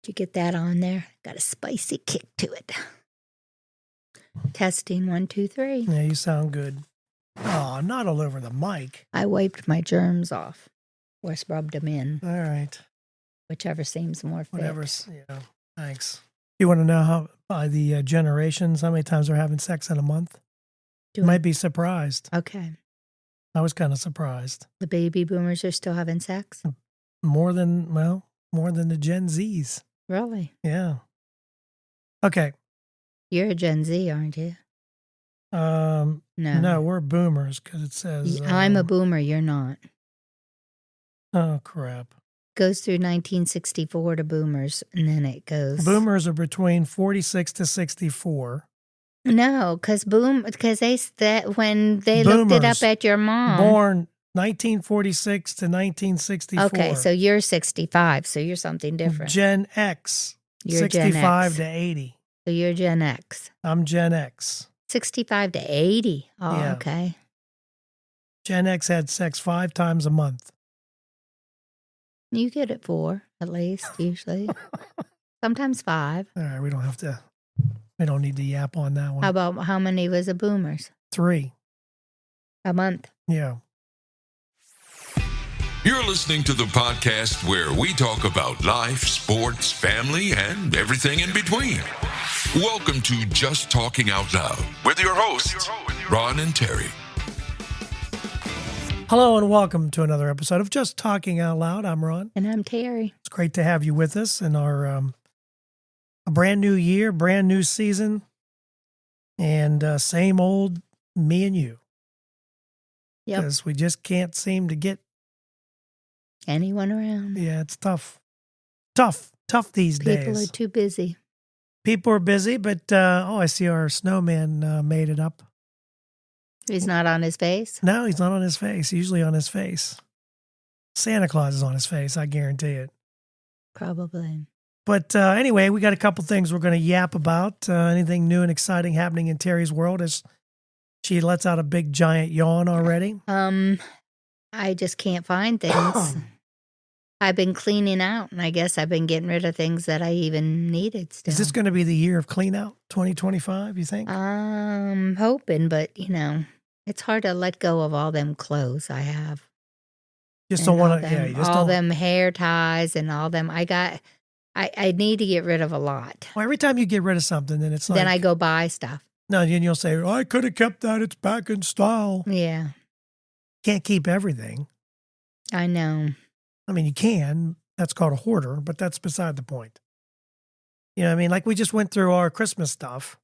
Did you get that on there? Got a spicy kick to it. Testing 1, 2, 3. Yeah, you sound good. Oh, not all over the mic. I wiped my germs off or rubbed them in, All right. whichever seems more fit. Whatever. Yeah. Thanks. You want to know how by the generations, how many times they're having sex in a month? You might be surprised. Okay. I was kind of surprised. The baby boomers are still having sex? More than the Gen Zs. Really? Yeah. Okay. You're a Gen Z, aren't you? No, we're boomers because it says... I'm a boomer, you're not. Oh, crap. Goes through 1964 to boomers, and then it goes... Boomers are between 46 to 64. No, because when they looked it up at your mom... Born 1946 to 1964. Okay, so you're 65, so you're something different. Gen X, you're 65 Gen X. to 80. So you're Gen X. I'm Gen X. 65 to 80. Oh, yeah. Okay. Gen X had sex 5 times a month. You get it 4, at least, usually. Sometimes 5. All right, we don't need to yap on that one. How about how many was the boomers? 3. A month. Yeah. You're listening to the podcast where we talk about life, sports, family, and everything in between. Welcome to Just Talking Out Loud with your hosts, Ron and Terry. Hello and welcome to another episode of Just Talking Out Loud. I'm Ron. And I'm Terry. It's great to have you with us in our a brand new year, brand new season, and same old me and you. Yep. Because we just can't seem to get anyone around. Yeah, it's tough. Tough these days. People are too busy. People are busy, but I see our snowman made it up. He's not on his face? No, he's not on his face. He's usually on his face. Santa Claus is on his face, I guarantee it. Probably. But anyway, we got a couple things we're going to yap about. Anything new and exciting happening in Terry's world as she lets out a big giant yawn already? I just can't find things. I've been cleaning out, and I guess I've been getting rid of things that I even needed still. Is this going to be the year of clean out, 2025, you think? I'm hoping, but, it's hard to let go of all them clothes I have. Just don't want to, all them hair ties and all them. I need to get rid of a lot. Well, every time you get rid of something, then it's like... Then I go buy stuff. No, then you'll say, I could have kept that. It's back in style. Yeah. Can't keep everything. I know. I mean, you can. That's called a hoarder, but that's beside the point. You know what I mean? Like we just went through our Christmas stuff,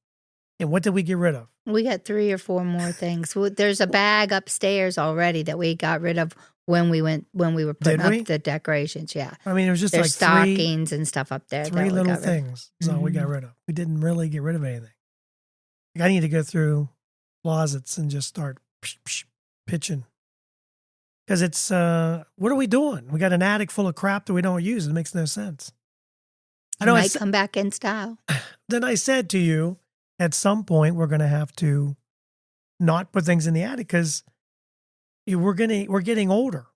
and what did we get rid of? We got 3 or 4 more things. There's a bag upstairs already that we got rid of when we were putting up the decorations. Yeah. I mean, it was just There's like stockings and stuff up there. 3 little things. That's all we got rid of. We didn't really get rid of anything. Like I need to go through closets and just start pitching. Because it's, what are we doing? We got an attic full of crap that we don't use. It makes no sense. I know might come back in style. Then I said to you, at some point, we're going to have to not put things in the attic because we're getting older.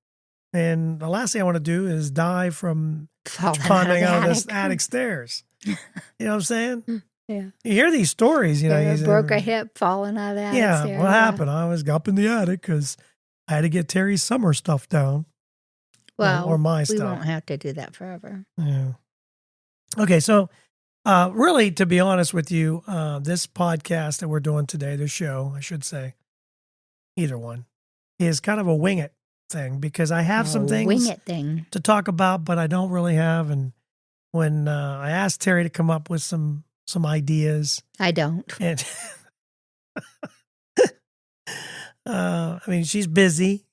And the last thing I want to do is die from climbing out of the attic stairs. You know what I'm saying? Yeah. You hear these stories, you broke a hip falling out of the attic. Yeah, what happened? I was up in the attic because I had to get Terry's summer stuff down. Well, or my stuff. We won't have to do that forever. Yeah. Okay, so really, to be honest with you, this podcast that we're doing today, this show, I should say, either one, is kind of a wing it thing because I have some things to talk about, but I don't really have. And when I asked Terry to come up with some ideas, I don't. And I mean, she's busy,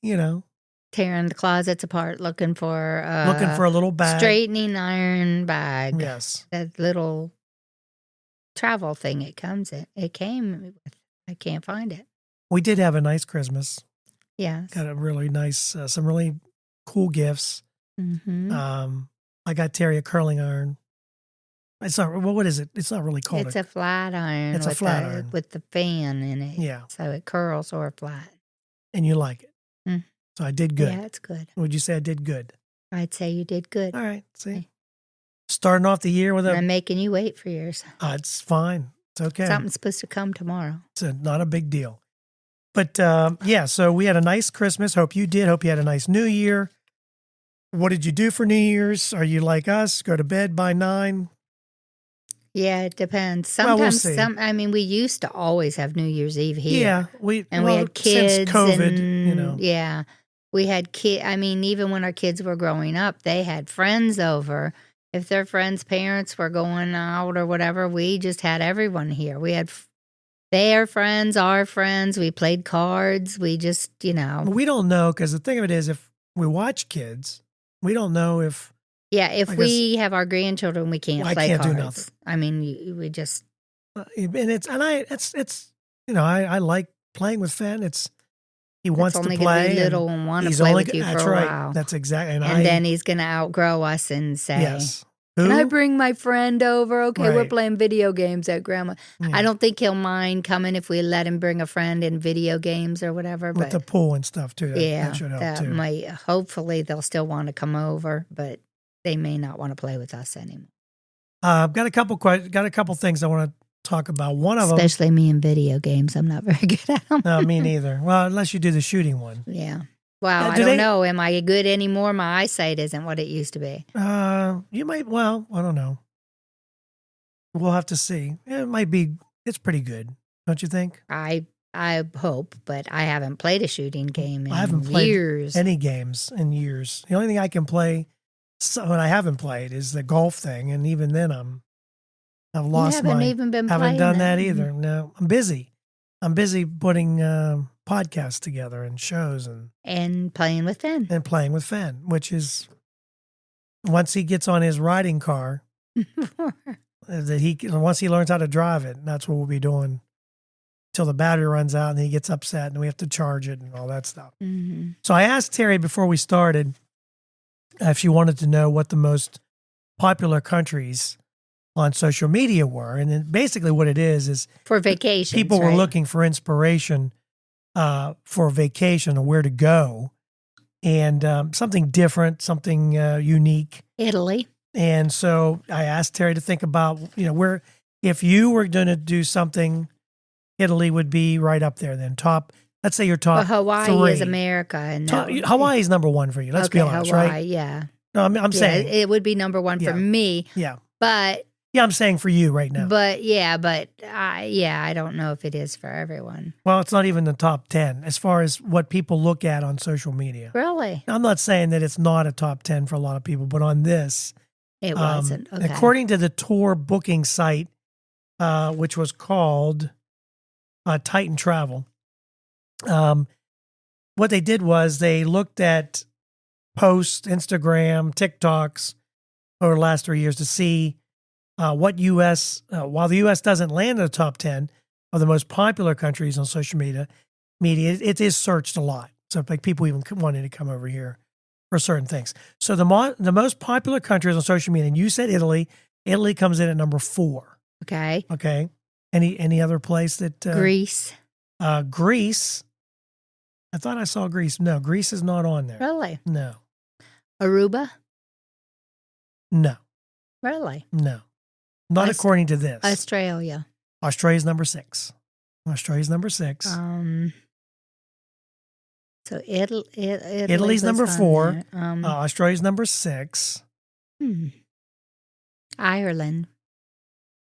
tearing the closets apart, looking for a little bag, straightening iron bag. Yes, that little travel thing. It came with. I can't find it. We did have a nice Christmas. Yes, got a really nice, some really cool gifts. Mm-hmm. I got Terry a curling iron. It's not. Well, what is it? It's not really called. It's a flat iron. It's a flat iron with the fan in it. Yeah, so it curls or flat. And you like it. Mm. So I did good. Yeah, it's good. Would you say I did good? I'd say you did good. All right. See, Starting off the year with I'm making you wait for yours. it's fine. It's okay. Something's supposed to come tomorrow. It's not a big deal. But so we had a nice Christmas. Hope you did. Hope you had a nice New Year. What did you do for New Year's? Are you like us? Go to bed by 9? Yeah, it depends. Well, we'll Sometimes, see. we used to always have New Year's Eve here. Yeah, we had kids. Since COVID, and, yeah, we had kids. Even when our kids were growing up, they had friends over. If their friends' parents were going out or whatever, we just had everyone here. We had their friends, our friends. We played cards. We just, We don't know, because the thing of it is, if we watch kids, we don't know if. Yeah, if we have our grandchildren, we can't play can't cards. do nothing. We just. I like playing with Fenn. He wants to play. He's only going to be little and want to play with you for a while. That's exactly. And then he's going to outgrow us and say, yes. Can I bring my friend over? Okay, we're Right. playing video games at Grandma. Yeah. I don't think he'll mind coming if we let him bring a friend in video games or whatever. With But the pool and stuff too. That should help that too. might. Hopefully, they'll still want to come over, but they may not want to play with us anymore. I've got a couple things I want to talk about. One of them, Especially me in video games. I'm not very good at them. no, me neither. Well, unless you do the shooting one. Yeah. Well, I do don't they- know. Am I good anymore? My eyesight isn't what it used to be. You might. Well, I don't know. We'll have to see. It might be. It's pretty good, don't you think? I hope, but I haven't played a shooting game in I haven't played years. any games in years. The only thing I can play, when I haven't played, is the golf thing, and even then, I've lost You haven't my. even been Haven't playing done it. that either. No, I'm busy. I'm busy putting podcasts together and shows And playing with Finn. and playing with Fenn, which is once he gets on his riding car, once he learns how to drive it, that's what we'll be doing till the battery runs out and he gets upset and we have to charge it and all that stuff. Mm-hmm. So I asked Terry before we started if she wanted to know what the most popular countries on social media were. And then basically what it is For vacations, people were right? looking for inspiration for a vacation or where to go and something different, something unique. Italy. And so I asked Terry to think about, where, if you were going to do something, Italy would be right up there then. Let's say your top Well, Hawaii 3. is America. And Hawaii is number 1 for you. Let's be honest, Hawaii, right? yeah. No, I'm saying. it would be number 1 Yeah. for me. Yeah. But Yeah, I'm saying for you right now. I don't know if it is for everyone. Well, it's not even the top 10 as far as what people look at on social media. Really? I'm not saying that it's not a top 10 for a lot of people, but on this, It wasn't. Okay. according to the tour booking site, which was called Titan Travel, what they did was they looked at posts, Instagram, TikToks over the last 3 years to see what U.S., while the U.S. doesn't land in the top 10 of the most popular countries on social media, it is searched a lot. So like people even wanted to come over here for certain things. So the most popular countries on social media, and you said Italy. Italy comes in at number 4. Okay. Okay. Any other place that Greece. Greece? I thought I saw Greece. No, Greece is not on there. Really? No. Aruba? No. Really? No. Not according to this. Australia. Australia's number 6. Australia's number 6. So Italy's Italy's number on 4. there. Australia's number 6. Ireland.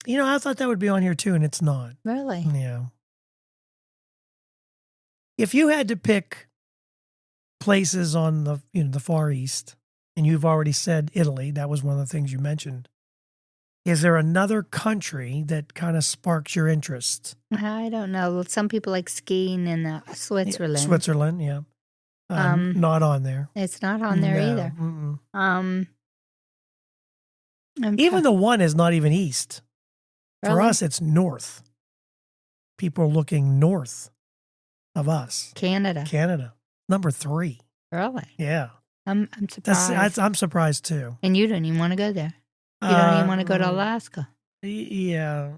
I thought that would be on here too, and it's not. Really? Yeah. If you had to pick places on the Far East, and you've already said Italy, that was one of the things you mentioned. Is there another country that kind of sparks your interest? I don't know. Some people like skiing in Switzerland. Switzerland, yeah. Not on there. It's not on there No, either. mm-mm. Even the one is not even east. For Really? us, it's north. People are looking north of us. Canada. Number 3. Really? Yeah. I'm surprised. I'm surprised too. And you don't even want to go there. You don't even want to go to Alaska. Yeah.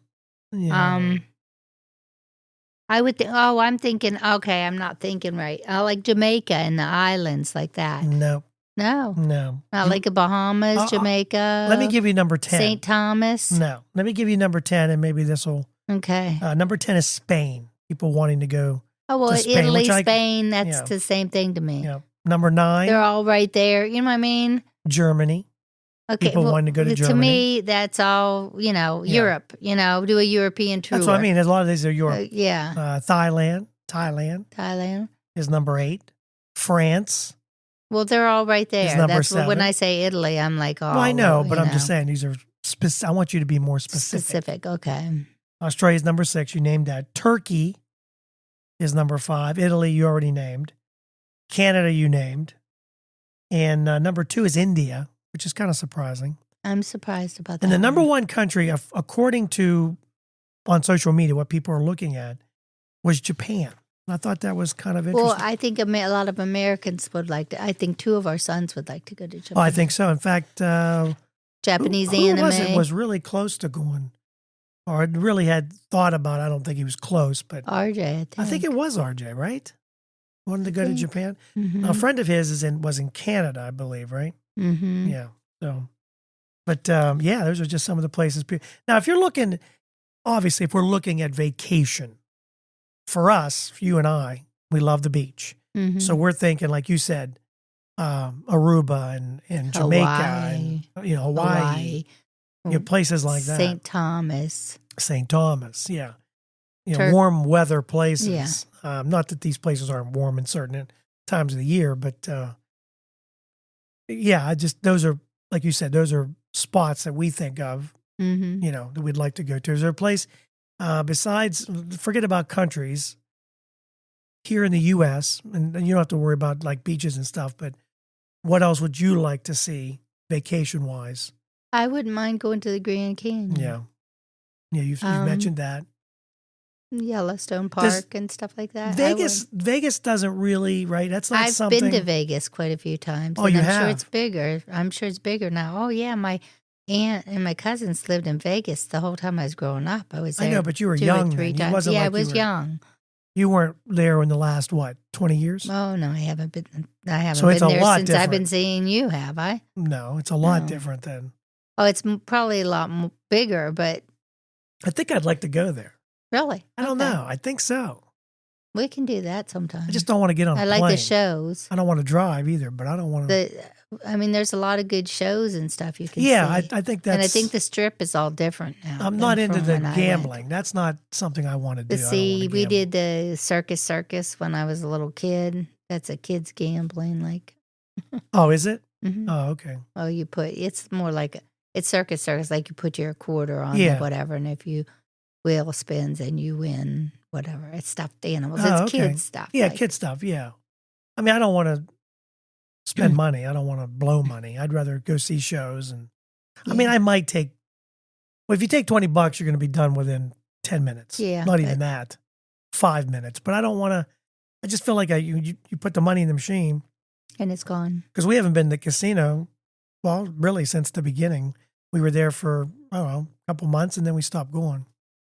I would think. Oh, I'm thinking. Okay, I'm not thinking right. Like Jamaica and the islands like that. No. No. No. Not like the Bahamas, Jamaica. Let me give you number 10. St. Thomas. No. Let me give you number 10, and maybe this will. Okay. Number 10 is Spain. People wanting to go Oh, well, to Spain. Italy, Spain, that's yeah. the same thing to me. Yeah. Number 9. They're all right there. You know what I mean? Germany. Okay. People wanting to go to Germany. To me, that's all, Europe, do a European tour. That's what I mean. A lot of these are Europe. Yeah. Thailand is number 8. France. Well, they're all right there. Number That's 7. when I say Italy, I'm like, oh. Well, I know, but I'm just saying these are I want you to be more specific. Specific, okay. Australia's number 6. You named that. Turkey is number 5. Italy, you already named. Canada, you named. And number 2 is India, which is kind of surprising. I'm surprised about that. And the number 1 country, according to on social media, what people are looking at, was Japan. I thought that was kind of interesting. Well, I think a lot of Americans would like to. I think 2 of our sons would like to go to Japan. Oh, I think so. In fact, Japanese who anime. was really close to going, or really had thought about it. I don't think he was close, but RJ, I think it was RJ, right? Wanted to go to Japan. Mm-hmm. A friend of his was in Canada, I believe, right? Mm-hmm. Yeah. So, but those are just some of the places. Now, if you're looking, obviously, if we're looking at vacation, for us, you and I, we love the beach. Mm-hmm. So we're thinking, like you said, Aruba and Jamaica and Hawaii. Places like that. St. Thomas, yeah. Warm weather places. Yeah. Not that these places aren't warm in certain times of the year, but those are, like you said, those are spots that we think of, that we'd like to go to. Is there a place besides, forget about countries, here in the U.S., and you don't have to worry about like beaches and stuff, but what else would you like to see vacation-wise? I wouldn't mind going to the Grand Canyon. Yeah. Yeah, you've mentioned that. Yellowstone Park and stuff like that. Vegas doesn't really, right? That's not something. I've been to Vegas quite a few times. Oh, you have? I'm sure it's bigger. I'm sure it's bigger now. Oh, yeah, my aunt and my cousins lived in Vegas the whole time I was growing up. I was there. I know, but you were young then. Times. Wasn't I like was young. You weren't there in the last, 20 years? Oh, no, I haven't been. I haven't So been it's a there lot since different. I've been seeing you, have I? No, it's a lot different then. Oh, it's probably a lot bigger, but. I think I'd like to go there. Really? I don't know. I think so. We can do that sometime. I just don't want to get on a plane. I like the shows. I don't want to drive either, but I don't want to. There's a lot of good shows and stuff you can see. I think that's. And I think the Strip is all different now. I'm not into the gambling. That's not something I want to do. But see, we did the circus when I was a little kid. That's a kid's gambling, like. Oh, is it? Mm-hmm. Oh, okay. Oh, it's more like it's circus, like you put your quarter on or whatever, and if you wheel spins and you win whatever. It's stuffed animals. It's kid stuff. Yeah, kid stuff. Yeah. I mean, I don't want to spend money. I don't want to blow money. I'd rather go see shows. And I mean, I might take, if you take $20, you're going to be done within 10 minutes. Yeah. Not even that. 5 minutes. But I don't want to, I just feel like you put the money in the machine. And it's gone. Because we haven't been to the casino, well, really since the beginning. We were there for, I don't know, a couple months and then we stopped going.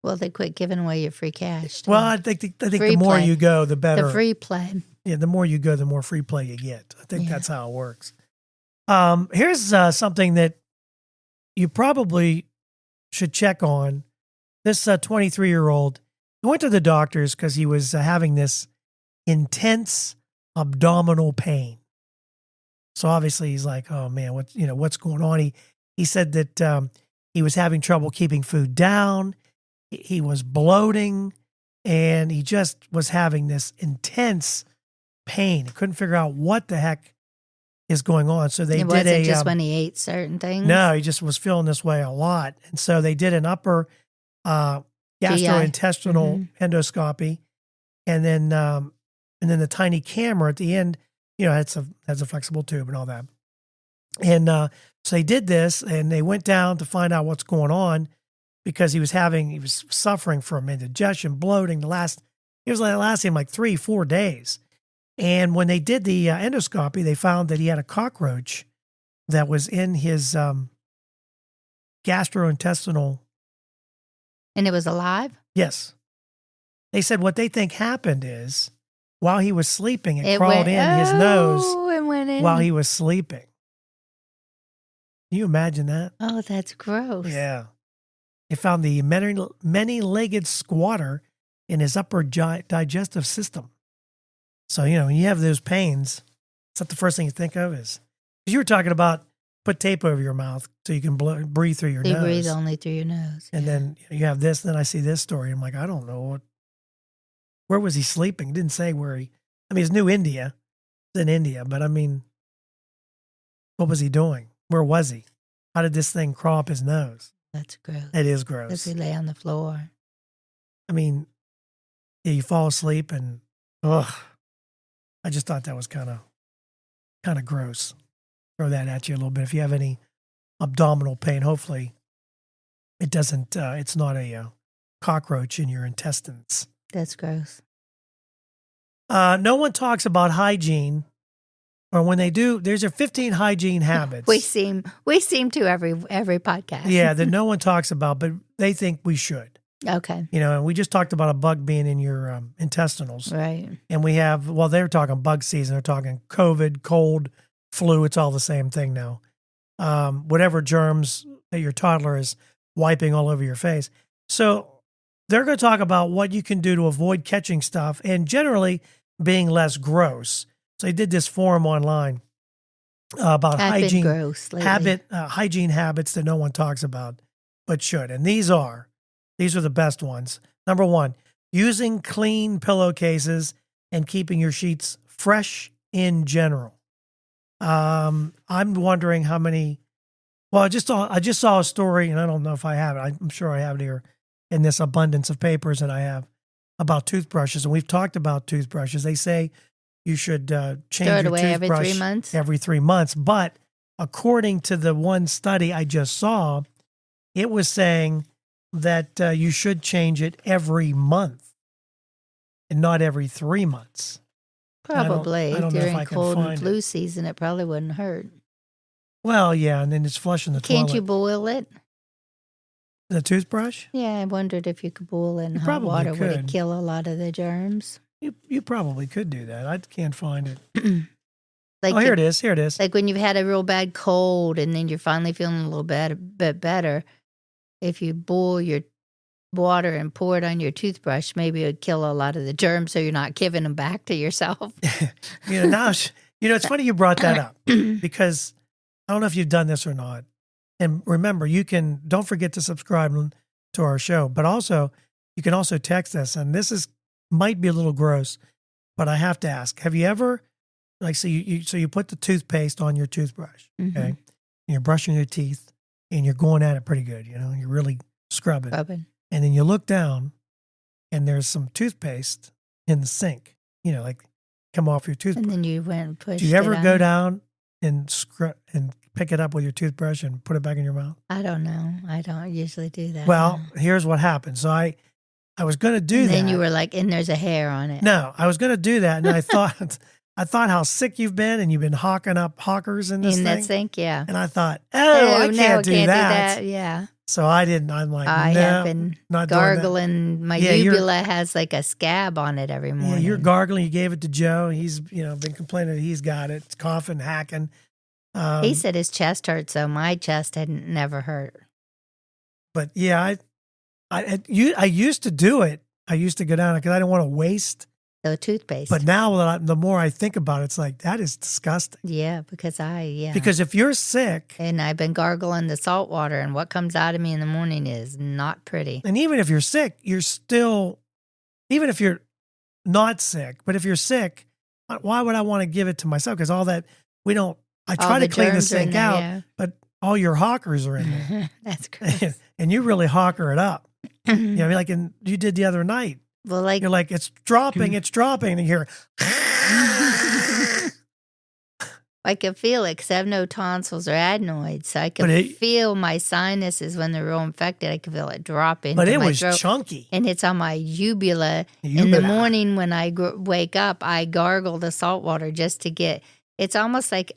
Well, they quit giving away your free cash. Well, I think the more you go, the better. The free play. Yeah, the more you go, the more free play you get. I think that's how it works. Here's something that you probably should check on. This 23-year-old, he went to the doctors because he was having this intense abdominal pain. So obviously he's like, oh man, what's going on? He said that he was having trouble keeping food down. He was bloating, and he just was having this intense pain. He couldn't figure out what the heck is going on. So they wasn't just when he ate certain things? No, he just was feeling this way a lot. And so they did an upper gastrointestinal endoscopy, and then the tiny camera at the end, has a flexible tube and all that. And so they did this, and they went down to find out what's going on. Because he was suffering from indigestion, bloating. It was lasting like 3-4 days. And when they did the endoscopy, they found that he had a cockroach that was in his gastrointestinal. And it was alive? Yes. They said what they think happened is while he was sleeping. It crawled in his nose and went in. while he was sleeping. Can you imagine that? Oh, that's gross. Yeah. They found the many-legged squatter in his upper digestive system. So, when you have those pains, it's not the first thing you think of is, because you were talking about put tape over your mouth so you can breathe through your nose. You breathe only through your nose. And then you have this, then I see this story. I'm like, I don't know. Where was he sleeping? It didn't say where it's New India. It's in India, but what was he doing? Where was he? How did this thing crawl up his nose? That's gross. It is gross. Does he lay on the floor? You fall asleep and, I just thought that was kind of gross. Throw that at you a little bit. If you have any abdominal pain, hopefully it doesn't, it's not a cockroach in your intestines. That's gross. No one talks about hygiene, or when they do, there's 15 hygiene habits. We seem to every podcast. Yeah, that no one talks about, but they think we should. Okay. And we just talked about a bug being in your intestinals. Right. And we have, they're talking bug season. They're talking COVID, cold, flu. It's all the same thing now. Whatever germs that your toddler is wiping all over your face. So they're going to talk about what you can do to avoid catching stuff and generally being less gross. So they did this forum online about hygiene hygiene habits that no one talks about but should. And these are the best ones. Number 1, using clean pillowcases and keeping your sheets fresh in general. I'm wondering how many. Well, I just saw a story, and I don't know if I have it. I'm sure I have it here in this abundance of papers that I have about toothbrushes. And we've talked about toothbrushes. They say you should change your toothbrush every 3 months. Every 3 months. But according to the one study I just saw, it was saying that you should change it every month and not every 3 months. Probably. I don't know if I can cold and find flu it. season, it probably wouldn't hurt. Well, yeah, and then it's flushing the toilet. Can't you boil it? The toothbrush? Yeah, I wondered if you could boil it in You hot probably water. Would could. it kill a lot of the germs? You probably could do that. I can't find it. Like Here it is. Here it is. Like when you've had a real bad cold and then you're finally feeling a little bit better, if you boil your water and pour it on your toothbrush, maybe it would kill a lot of the germs so you're not giving them back to yourself. Now, it's funny you brought that up because I don't know if you've done this or not. And remember, don't forget to subscribe to our show, but also you can also text us. And this might be a little gross, but I have to ask, have you ever, so you put the toothpaste on your toothbrush, okay? Mm-hmm. And you're brushing your teeth and you're going at it pretty good, you're really scrubbing. And then you look down and there's some toothpaste in the sink, come off your toothbrush. And then you went and pushed it. Do you ever go down and pick it up with your toothbrush and put it back in your mouth? I don't know. I don't usually do that. Well, here's what happened. So I was going to do that. And then you were like, and there's a hair on it. No, I was going to do that. And I thought how sick you've been and you've been hawking up hawkers in this thing. that sink, yeah. And I thought, I can't do that. Yeah. So I didn't. I'm like, I have been not gargling. My uvula has like a scab on it every morning. Yeah, you're gargling. You gave it to Joe. He's been complaining that he's got it. It's coughing, hacking. He said his chest hurt, so my chest hadn't never hurt. But yeah, I used to do it. I used to go down because I didn't want to waste the toothpaste. But now the more I think about it, it's like, that is disgusting. Yeah, because if you're sick. And I've been gargling the salt water, and what comes out of me in the morning is not pretty. And even if you're sick, even if you're not sick, but if you're sick, why would I want to give it to myself? Because I try to clean the sink out, but all your hawkers are in there. That's gross. And you really hawker it up. Like you did the other night. Well, you're like, it's dropping, and you hear. I can feel it because I have no tonsils or adenoids, so I can feel my sinuses when they're real infected. I can feel it drop into my throat. But it was chunky. And it's on my uvula. In the morning when I wake up, I gargle the salt water just to get, it's almost like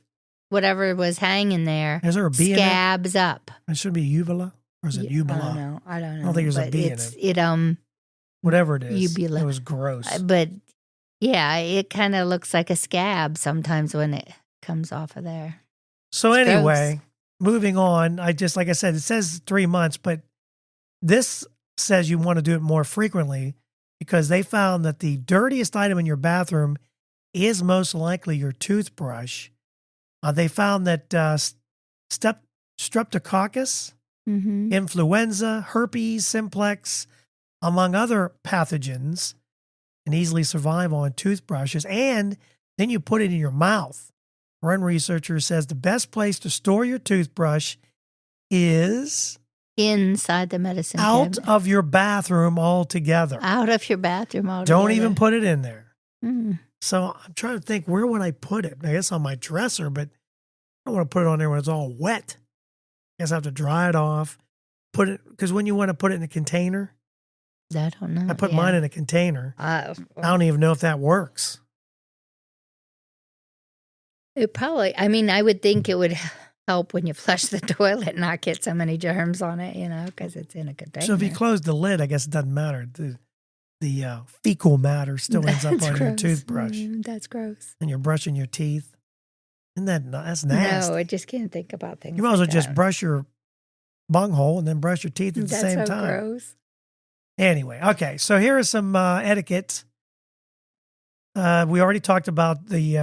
whatever was hanging there. Is there a B scabs in it? up. It should be uvula, or is it uvula? I don't know. I don't think there's a B in it. Whatever it is. Uvula. It was gross. But Yeah, it kind of looks like a scab sometimes when it comes off of there. So It's anyway, gross. moving on. Like I said, it says 3 months, but this says you want to do it more frequently because they found that the dirtiest item in your bathroom is most likely your toothbrush. They found that streptococcus, Mm-hmm. influenza, herpes simplex, among other pathogens, can easily survive on toothbrushes. And then you put it in your mouth. One researcher says the best place to store your toothbrush is Inside the medicine out cabinet. of your bathroom altogether. Out of your bathroom altogether. Don't even put it in there. Mm. So I'm trying to think, where would I put it? I guess on my dresser, but I don't want to put it on there when it's all wet. I guess I have to dry it off. Put it, because when you want to put it in a container, I don't know. I put mine in a container. I don't even know if that works. It probably, I mean, I would think it would help when you flush the toilet, not get so many germs on it, because it's in a container. So if you close the lid, I guess it doesn't matter. The fecal matter still ends up on your toothbrush. That's gross. And you're brushing your teeth. Isn't that's nasty? No, I just can't think about things. You might as well like just that. brush your bunghole and then brush your teeth at the same That's so time. gross. Anyway, okay. So here are some etiquette. We already talked about the.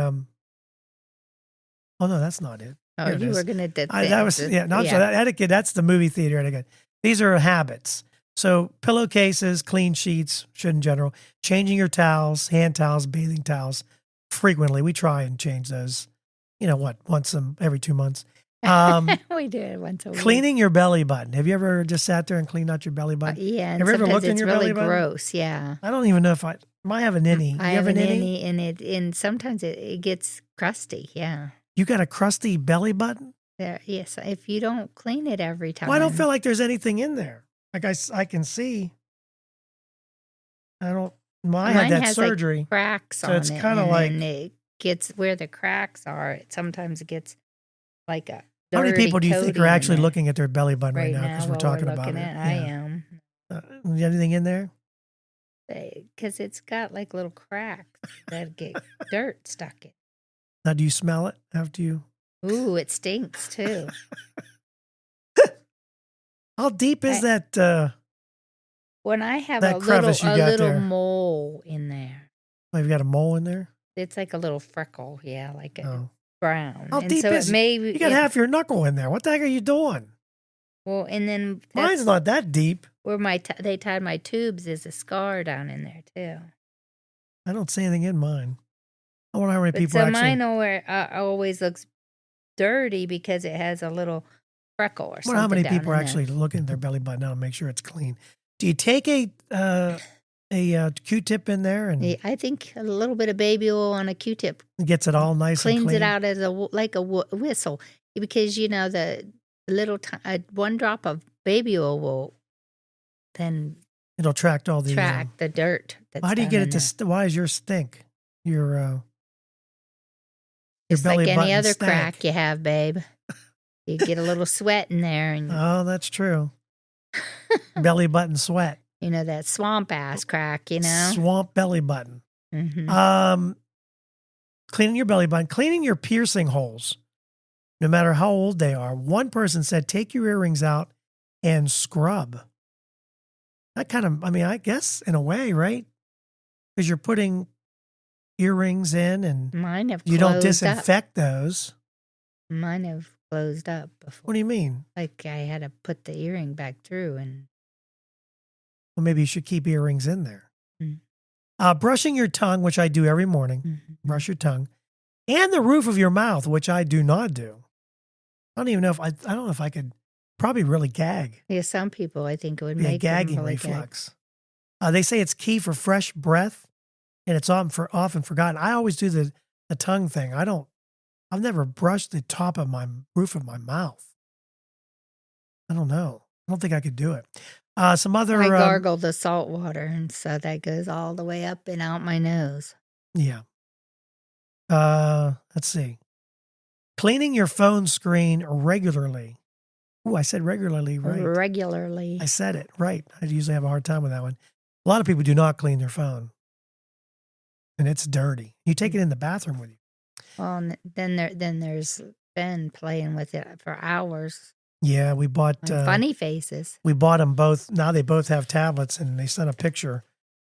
Oh no, that's not it. Oh, Here it you is. were going to. That was yeah. No, I'm sorry. That etiquette. That's the movie theater etiquette. These are habits. So pillowcases, clean sheets, should in general. Changing your towels, hand towels, bathing towels frequently. We try and change those. Once every 2 months. We do it once a week. Cleaning your belly button. Have you ever just sat there and cleaned out your belly button? Yeah. Have you ever looked in your really belly button? gross. Yeah. I don't even know if I have an innie. I You have an an innie? innie, and sometimes it gets crusty. Yeah. You got a crusty belly button? There. Yes. If you don't clean it every time. Well, I don't feel like there's anything in there. Like I can see. I don't. Well, I had Mine that has, surgery. like, cracks so on it's it, kind of and like. then it gets where the cracks are. Sometimes it gets like a. How many people do you think are actually looking looking at their belly button right now? Because we're talking about it. I am. Anything in there? Because it's got like little cracks that get dirt stuck in. Now, do you smell it after you? Ooh, it stinks too. How deep is that? When I have that a crevice little, you got there? mole in there. Oh, you've got a mole in there? It's like a little freckle, like a Oh. brown. How and deep so is it? You got half your knuckle in there. What the heck are you doing? Well, and then Mine's not that deep. where they tied my tubes is a scar down in there too. I don't see anything in mine. I wonder how many But people so actually. mine always looks dirty because it has a little freckle or I something. wonder how many down people are in there. actually looking at their belly button now to make sure it's clean. Do you take a Q-tip in there and Yeah, I think a little bit of baby oil on a Q-tip it gets it all nice and cleans clean? it out as like a whistle, because the little one drop of baby oil will then It'll track all the. track the dirt. That's Why do you down get in it there. why is yours stink? Your Just belly like any button other stank. crack you have, babe. You get a little sweat in there, and Oh, that's true. Belly button sweat. that swamp ass crack. Swamp belly button. Mm-hmm. Cleaning your belly button, cleaning your piercing holes, no matter how old they are. One person said, take your earrings out and scrub. That kind of, I guess in a way, right? Because you're putting earrings in and Mine have you don't closed disinfect those. up. Mine have closed up before. What do you mean? Like I had to put the earring back through, and Well, maybe you should keep earrings in there. Mm. Brushing your tongue, which I do every morning. Brush your tongue. And the roof of your mouth, which I do not do. I don't even know if I don't know if I could probably really gag. Yeah, some people I think it would Be a make them gagging really reflex. They say it's key for fresh breath, and it's often forgotten. I always do the tongue thing. I've never brushed the top of my roof of my mouth. I don't know. I don't think I could do it. Some other. I gargle the salt water, and so that goes all the way up and out my nose. Yeah. Let's see. Cleaning your phone screen regularly. Oh, I said regularly, right? Regularly. I said it right. I usually have a hard time with that one. A lot of people do not clean their phone. and it's dirty. You take it in the bathroom with you. Well, and then there's Ben playing with it for hours. Yeah, we bought Funny faces. We bought them both. Now they both have tablets, and they sent a picture,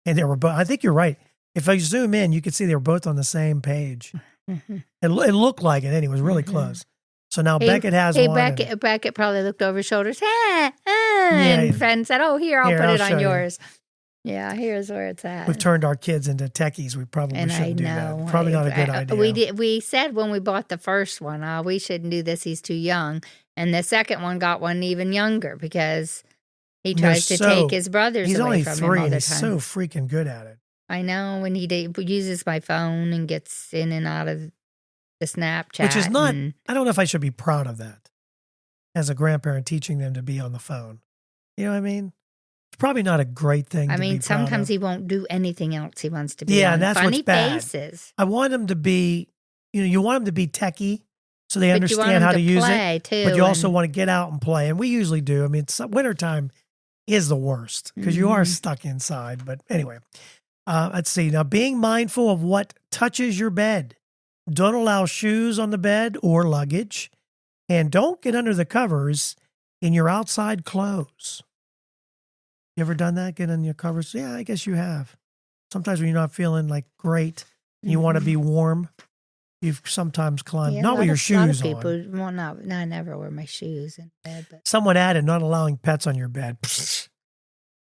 and they were both. I think you're right. If I zoom in, you could see they were both on the same page. It looked like it, and it was really close. So now Beckett has one. Beckett probably looked over his shoulders, and Ben said, "Oh, here, I'll put it on yours." Yeah, here's where it's at. We've turned our kids into techies. We probably shouldn't do that. Probably not a good idea. We said when we bought the first one, we shouldn't do this. He's too young. And the second one got one even younger because he tries to take his brothers away from him all the time. He's so freaking good at it. I know. When he uses my phone and gets in and out of the Snapchat. Which is not, I don't know if I should be proud of that as a grandparent, teaching them to be on the phone. You know what I mean? It's probably not a great thing to be proud of. Sometimes he won't do anything else. He wants to be on. And that's funny what's bad. Faces. I want him to be, you want him to be techie so they understand how to use it. Too, but you also want to get out and play. And we usually do. I mean, wintertime is the worst because you are stuck inside. But anyway, let's see. Now, being mindful of what touches your bed. Don't allow shoes on the bed or luggage. And don't get under the covers in your outside clothes. You ever done that? Get in your covers? Yeah, I guess you have. Sometimes when you're not feeling like great, and you want to be warm, you've sometimes climbed, not with your shoes on. Well, I never wear my shoes in bed. But. Someone added not allowing pets on your bed.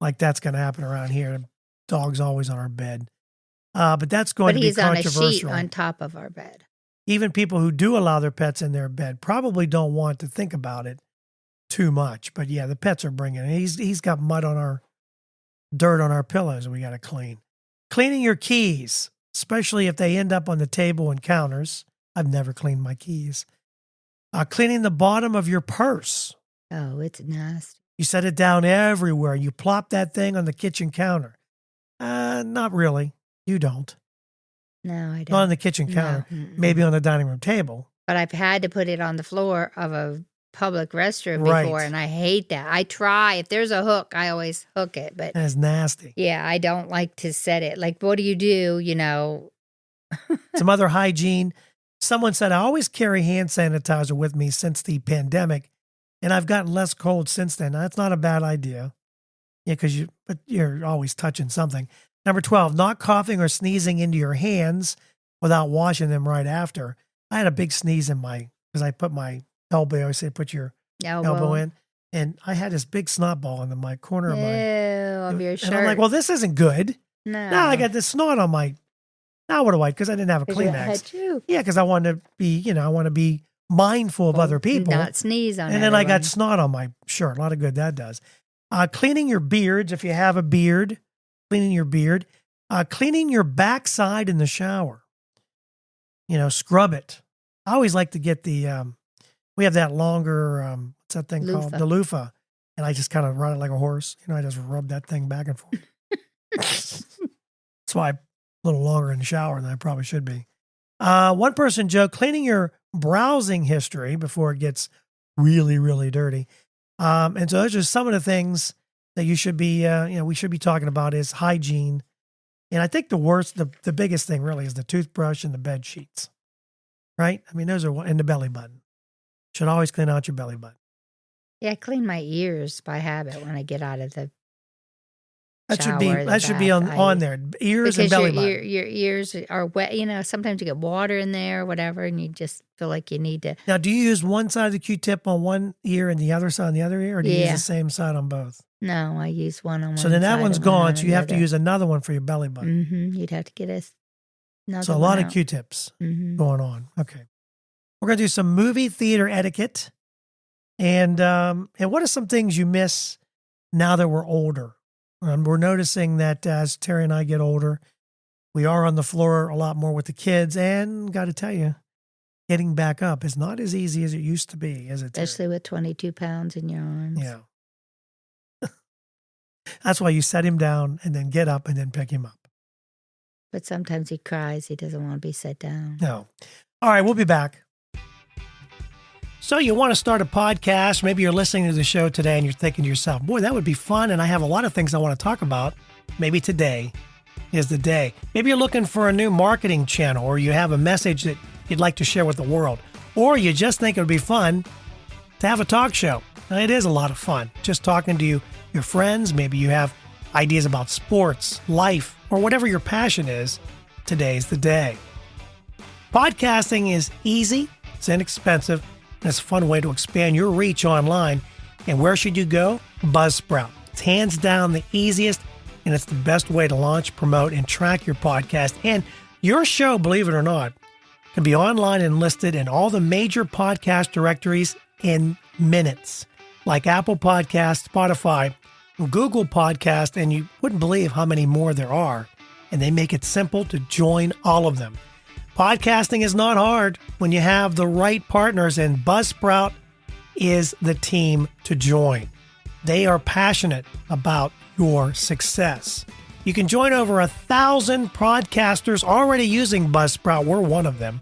Like that's going to happen around here. Dog's always on our bed. But that's going to be controversial. But he's on a sheet on top of our bed. Even people who do allow their pets in their bed probably don't want to think about it too much. But yeah, the pets are bringing it. He's got dirt on our pillows we got to clean. Cleaning your keys, especially if they end up on the table and counters. I've never cleaned my keys. Cleaning the bottom of your purse. Oh, it's nasty. You set it down everywhere. You plop that thing on the kitchen counter. Not really. You don't. No, I don't. Not on the kitchen counter. Maybe on the dining room table. But I've had to put it on the floor of a public restroom before, and I hate that. I try. If there's a hook, I always hook it. But that's nasty. Yeah, I don't like to set it. Like, what do you do, Some other hygiene. Someone said, I always carry hand sanitizer with me since the pandemic, and I've gotten less cold since then. Now, that's not a bad idea. Yeah, but you're always touching something. Number 12, not coughing or sneezing into your hands without washing them right after. I had a big sneeze because I put my elbow, I always say put your elbow in, and I had this big snot ball in my corner of your shirt. And I'm like, well, this isn't good. No. Now I got this snot on my, now what do I, because I didn't have a Kleenex. Yeah, because I wanted to be, mindful of other people. Not sneeze on And then I got snot on my shirt. A lot of good that does. Cleaning your beards, if you have a beard, cleaning your beard. Cleaning your backside in the shower. Scrub it. I always like to get the, we have that longer, what's that thing called? The loofah. And I just kind of run it like a horse. I just rub that thing back and forth. That's why I'm a little longer in the shower than I probably should be. One person joke, cleaning your browsing history before it gets really, really dirty. And so those are some of the things that you should be, we should be talking about is hygiene. And I think the biggest thing really is the toothbrush and the bed sheets, right? I mean, those are in the belly button. Should always clean out your belly button. Yeah, I clean my ears by habit when I get out of the That shower, should be on there. Ears and belly button. Your ears are wet. Sometimes you get water in there or whatever, and you just feel like you need to. Now, do you use one side of the Q-tip on one ear and the other side on the other ear, or do you use the same side on both? No, I use one on one. So then that one's gone, so you have to use another one for your belly button. Mm-hmm. You'd have to get another So a lot of Q-tips going on. Okay. We're going to do some movie theater etiquette. And what are some things you miss now that we're older? We're noticing that as Terry and I get older, we are on the floor a lot more with the kids. And got to tell you, getting back up is not as easy as it used to be, is it? Especially with 22 pounds in your arms. Yeah. That's why you set him down and then get up and then pick him up. But sometimes he cries. He doesn't want to be set down. No. All right, we'll be back. So you want to start a podcast, maybe you're listening to the show today and you're thinking to yourself, boy, that would be fun. And I have a lot of things I want to talk about maybe today. is the day. Maybe you're looking for a new marketing channel, or you have a message that you'd like to share with the world, or you just think it would be fun to have a talk show. Now, it is a lot of fun just talking to your friends. Maybe you have ideas about sports, life, or whatever your passion is. Today's the day. Podcasting is easy, it's inexpensive, and it's a fun way to expand your reach online. And where should you go? Buzzsprout. It's hands down the easiest, and it's the best way to launch, promote, and track your podcast. And your show, believe it or not, can be online and listed in all the major podcast directories in minutes, like Apple Podcasts, Spotify, Google Podcast, and you wouldn't believe how many more there are. And they make it simple to join all of them. Podcasting is not hard when you have the right partners, and Buzzsprout is the team to join. They are passionate about your success. You can join over 1,000 podcasters already using Buzzsprout. We're one of them.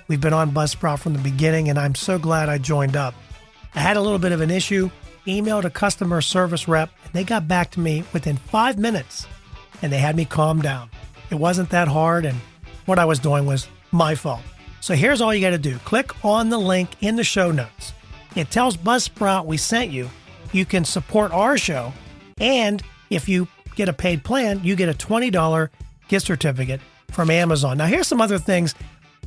We've been on Buzzsprout from the beginning, and I'm so glad I joined up. I had a little bit of an issue, emailed a customer service rep, and they got back to me within 5 minutes, and they had me calm down. It wasn't that hard, and what I was doing was my fault. So here's all you got to do. Click on the link in the show notes. It tells Buzzsprout we sent you. You can support our show, and if you get a paid plan, you get a $20 gift certificate from Amazon. Now, here's some other things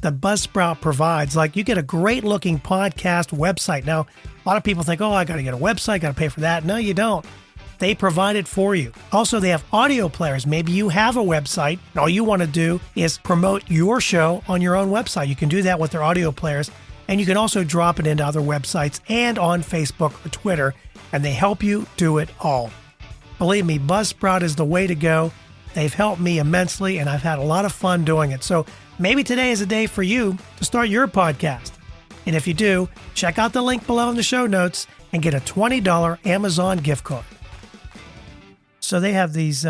that Buzzsprout provides. Like, you get a great looking podcast website. Now, a lot of people think, oh, I got to get a website, got to pay for that. No, you don't. They provide it for you. Also, they have audio players. Maybe you have a website, and all you want to do is promote your show on your own website. You can do that with their audio players, and you can also drop it into other websites and on Facebook or Twitter, and they help you do it all. Believe me, Buzzsprout is the way to go. They've helped me immensely, and I've had a lot of fun doing it. So maybe today is a day for you to start your podcast. And if you do, check out the link below in the show notes and get a $20 Amazon gift card. So they have these,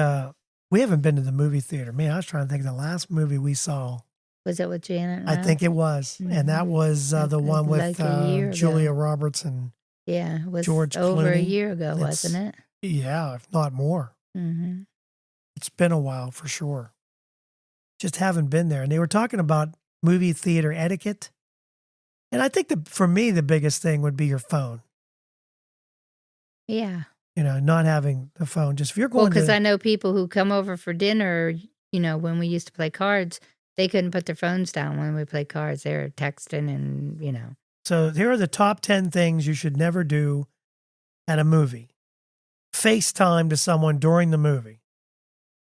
we haven't been to the movie theater. Man, I was trying to think of the last movie we saw. Was it with Janet? I think it was. Mm-hmm. And that was the one with like Julia Roberts and it was George over Clooney. A year ago, wasn't it? Yeah, if not more. Mm-hmm. It's been a while for sure. Just haven't been there. And they were talking about movie theater etiquette. And I think for me, the biggest thing would be your phone. Yeah. You know, not having the phone. Just if you're going because I know people who come over for dinner, you know, when we used to play cards, they couldn't put their phones down when we played cards. They were texting and, you know. So here are the top 10 things you should never do at a movie. FaceTime to someone during the movie.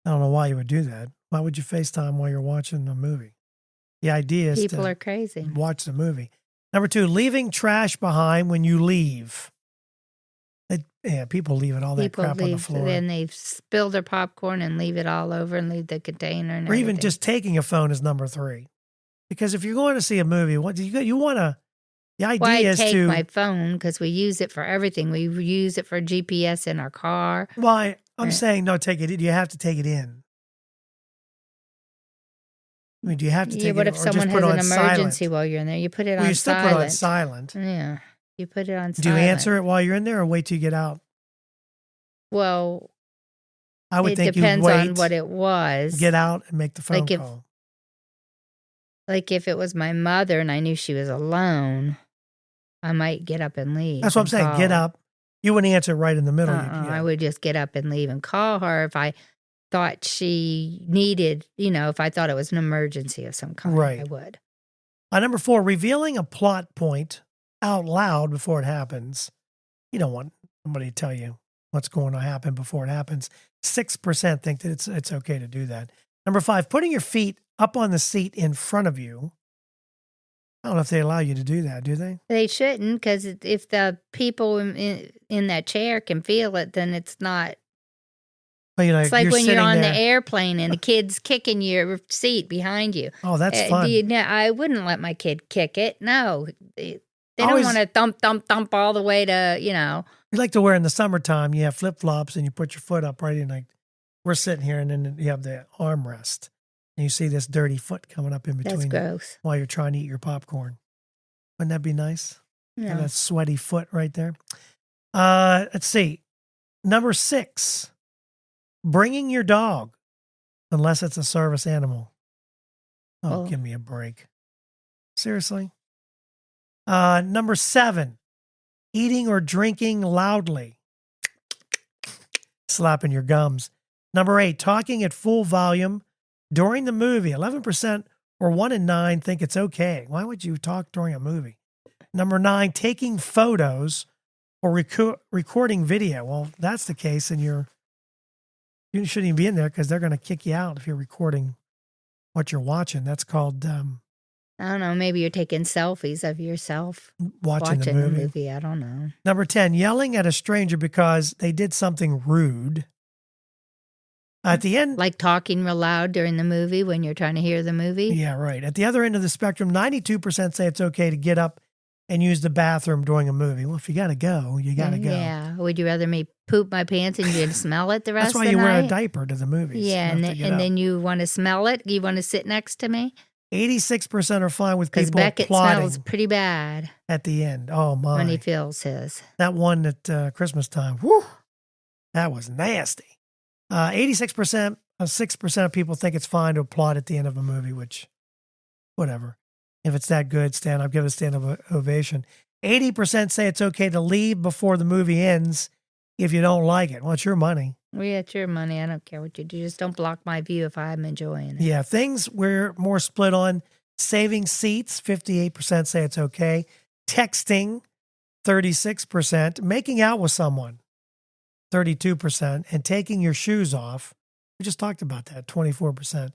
I don't know why you would do that. Why would you FaceTime while you're watching a movie? The idea is people are crazy. Watch the movie. Number 2, leaving trash behind when you leave. People leave it all that crap on the floor. Then they spill their popcorn and leave it all over and leave the container. And or even just taking a phone is number 3. Because if you're going to see a movie, what you want to. The idea is to take my phone because we use it for everything. We use it for GPS in our car. Well, I'm saying no. Take it. You have to take it in. I mean, do you have to take it? Yeah, what if someone has an emergency while you're in there? You put it on silent. You still put it on silent. Yeah. You put it on silent. Do you answer it while you're in there or wait till you get out? Well, I would think you wait. It depends on what it was. Get out and make the phone call. Like if it was my mother and I knew she was alone, I might get up and leave. That's what I'm saying. Get up. You wouldn't answer right in the middle. I would just get up and leave and call her if I thought she needed, if I thought it was an emergency of some kind. Right. I would. Number 4, revealing a plot point out loud before it happens. You don't want somebody to tell you what's going to happen before it happens. 6% think that it's okay to do that. Number 5, putting your feet up on the seat in front of you. I don't know if they allow you to do that, do they? They shouldn't, because if the people in that chair can feel it, then it's not. Well, it's like when you're on the airplane and the kid's kicking your seat behind you. Oh, that's fun. I wouldn't let my kid kick it. No. They don't want to thump all the way to, You like to wear in the summertime, you have flip-flops and you put your foot up right in, like we're sitting here and then you have the armrest. And you see this dirty foot coming up in between. That's gross. While you're trying to eat your popcorn. Wouldn't that be nice? No. Have that sweaty foot right there. Let's see. Number 6, bringing your dog. unless it's a service animal. Oh, Well- give me a break. Seriously? Number 7, eating or drinking loudly. Slapping your gums. Number 8, talking at full volume during the movie. 11% or 1 in 9 think it's okay. Why would you talk during a movie? Number 9, taking photos or recording video. Well, if that's the case, and you shouldn't even be in there because they're going to kick you out if you're recording what you're watching. That's called I don't know. Maybe you're taking selfies of yourself watching the movie. I don't know. Number 10, yelling at a stranger because they did something rude. At the end, Like talking real loud during the movie when you're trying to hear the movie. yeah, right. At the other end of the spectrum, 92% say it's okay to get up and use the bathroom during a movie. Well, if you got to go, you got to go. Yeah. Would you rather me poop my pants and you smell it the rest That's why of the you night? wear a diaper to the movies. Yeah, You and have to get up. then you want to smell it? You want to sit next to me? 86% are fine with Because people Beckett plotting smells pretty bad at the end. Oh, my. when he feels his. That one at Christmas time, whew, that was nasty. 86%, 6% of people think it's fine to applaud at the end of a movie, which, whatever. If it's that good, stand up, give it a stand-up ovation. 80% say it's okay to leave before the movie ends if you don't like it. Well, it's your money. Well, yeah, it's your money. I don't care what you do. Just don't block my view if I'm enjoying it. Yeah, things we're more split on. Saving seats, 58% say it's okay. Texting, 36%. Making out with someone, 32%. And taking your shoes off, we just talked about that, 24%.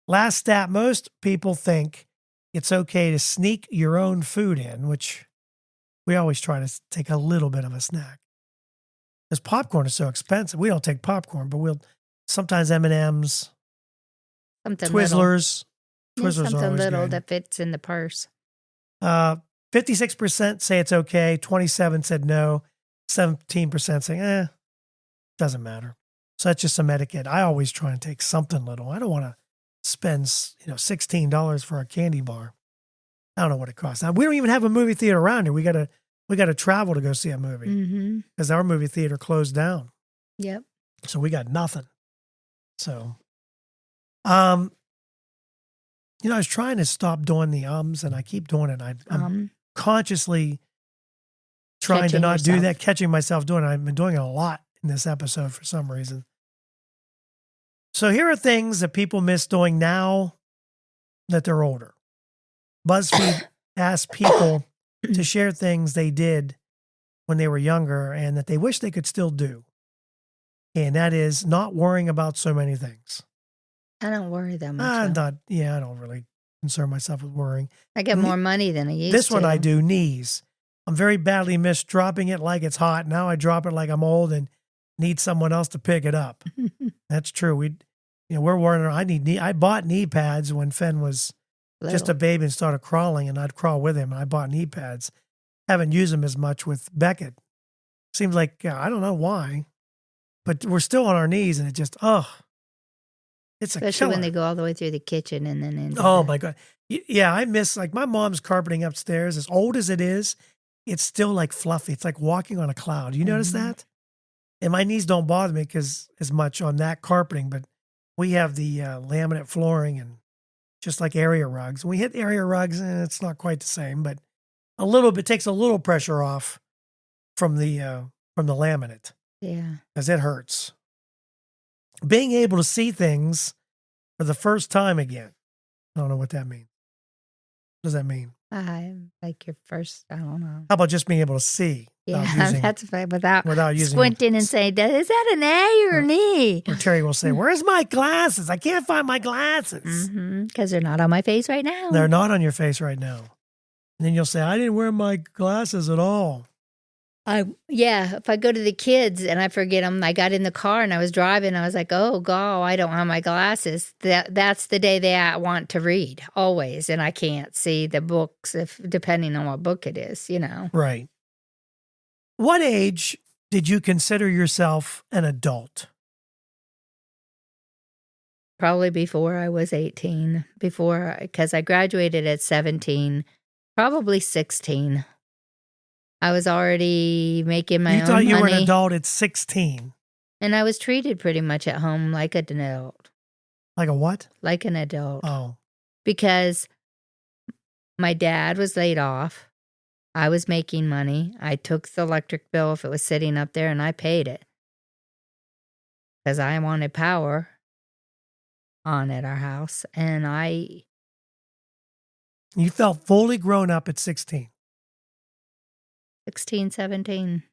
Last stat, most people think it's okay to sneak your own food in, which we always try to take a little bit of a snack. Because popcorn is so expensive. We don't take popcorn, but we'll sometimes M&Ms, Something Twizzlers. little. Twizzlers are Something always little good. that fits in the purse. 56% say it's okay. 27% said no. 17% say, doesn't matter. So that's just some etiquette. I always try and take something little. I don't want to spend, $16 for a candy bar. I don't know what it costs. Now, we don't even have a movie theater around here. We got to travel to go see a movie Mm-hmm. because our movie theater closed down. Yep. So we got nothing. So, I was trying to stop doing the ums, and I keep doing it. I'm consciously trying to Catching not do yourself. that, catching myself doing it. I've been doing it a lot in this episode for some reason. So here are things that people miss doing now that they're older. BuzzFeed asked people to share things they did when they were younger and that they wish they could still do. And that is not worrying about so many things. I don't worry that much. I don't really concern myself with worrying. I get more money than I used This to. one I do, knees. I'm very badly missed dropping it like it's hot. Now I drop it like I'm old and need someone else to pick it up. That's true. We're worrying. I bought knee pads when Fenn was just a baby and started crawling, and I'd crawl with him. And I bought knee pads. Haven't used them as much with Beckett. Seems like, I don't know why, but we're still on our knees, and it just, it's a Especially killer. when they go all the way through the kitchen and then into Oh the- my God. Yeah, I miss, like, my mom's carpeting upstairs. As old as it is, it's still like fluffy. It's like walking on a cloud. You notice Mhm. that? And my knees don't bother me as much on that carpeting, but we have the laminate flooring and just like area rugs. When we hit area rugs, it's not quite the same, but a little bit takes a little pressure off from the laminate Yeah. because it hurts. Being able to see things for the first time again. I don't know what that means. What does that mean? Like your first, I don't know. How about just being able to see? Yeah, using, that's fine without using squinting and saying, is that an A or an E? Or Terry will say, "Where's my glasses? I can't find my glasses." Because they're not on my face right now. They're not on your face right now. And then you'll say, "I didn't wear my glasses at all." If I go to the kids and I forget them, I got in the car and I was driving. I was like, oh, God, I don't have my glasses. That's the day they want to read, always. And I can't see the books, depending on what book it is, Right. What age did you consider yourself an adult? Probably before I was 18, because I graduated at 17, probably 16. I was already making my own money. You thought you were an adult at 16. And I was treated pretty much at home like an adult. Like a what? Like an adult. Oh. Because my dad was laid off. I was making money. I took the electric bill if it was sitting up there and I paid it. Because I wanted power on at our house. And You felt fully grown up at 16. 16, 17.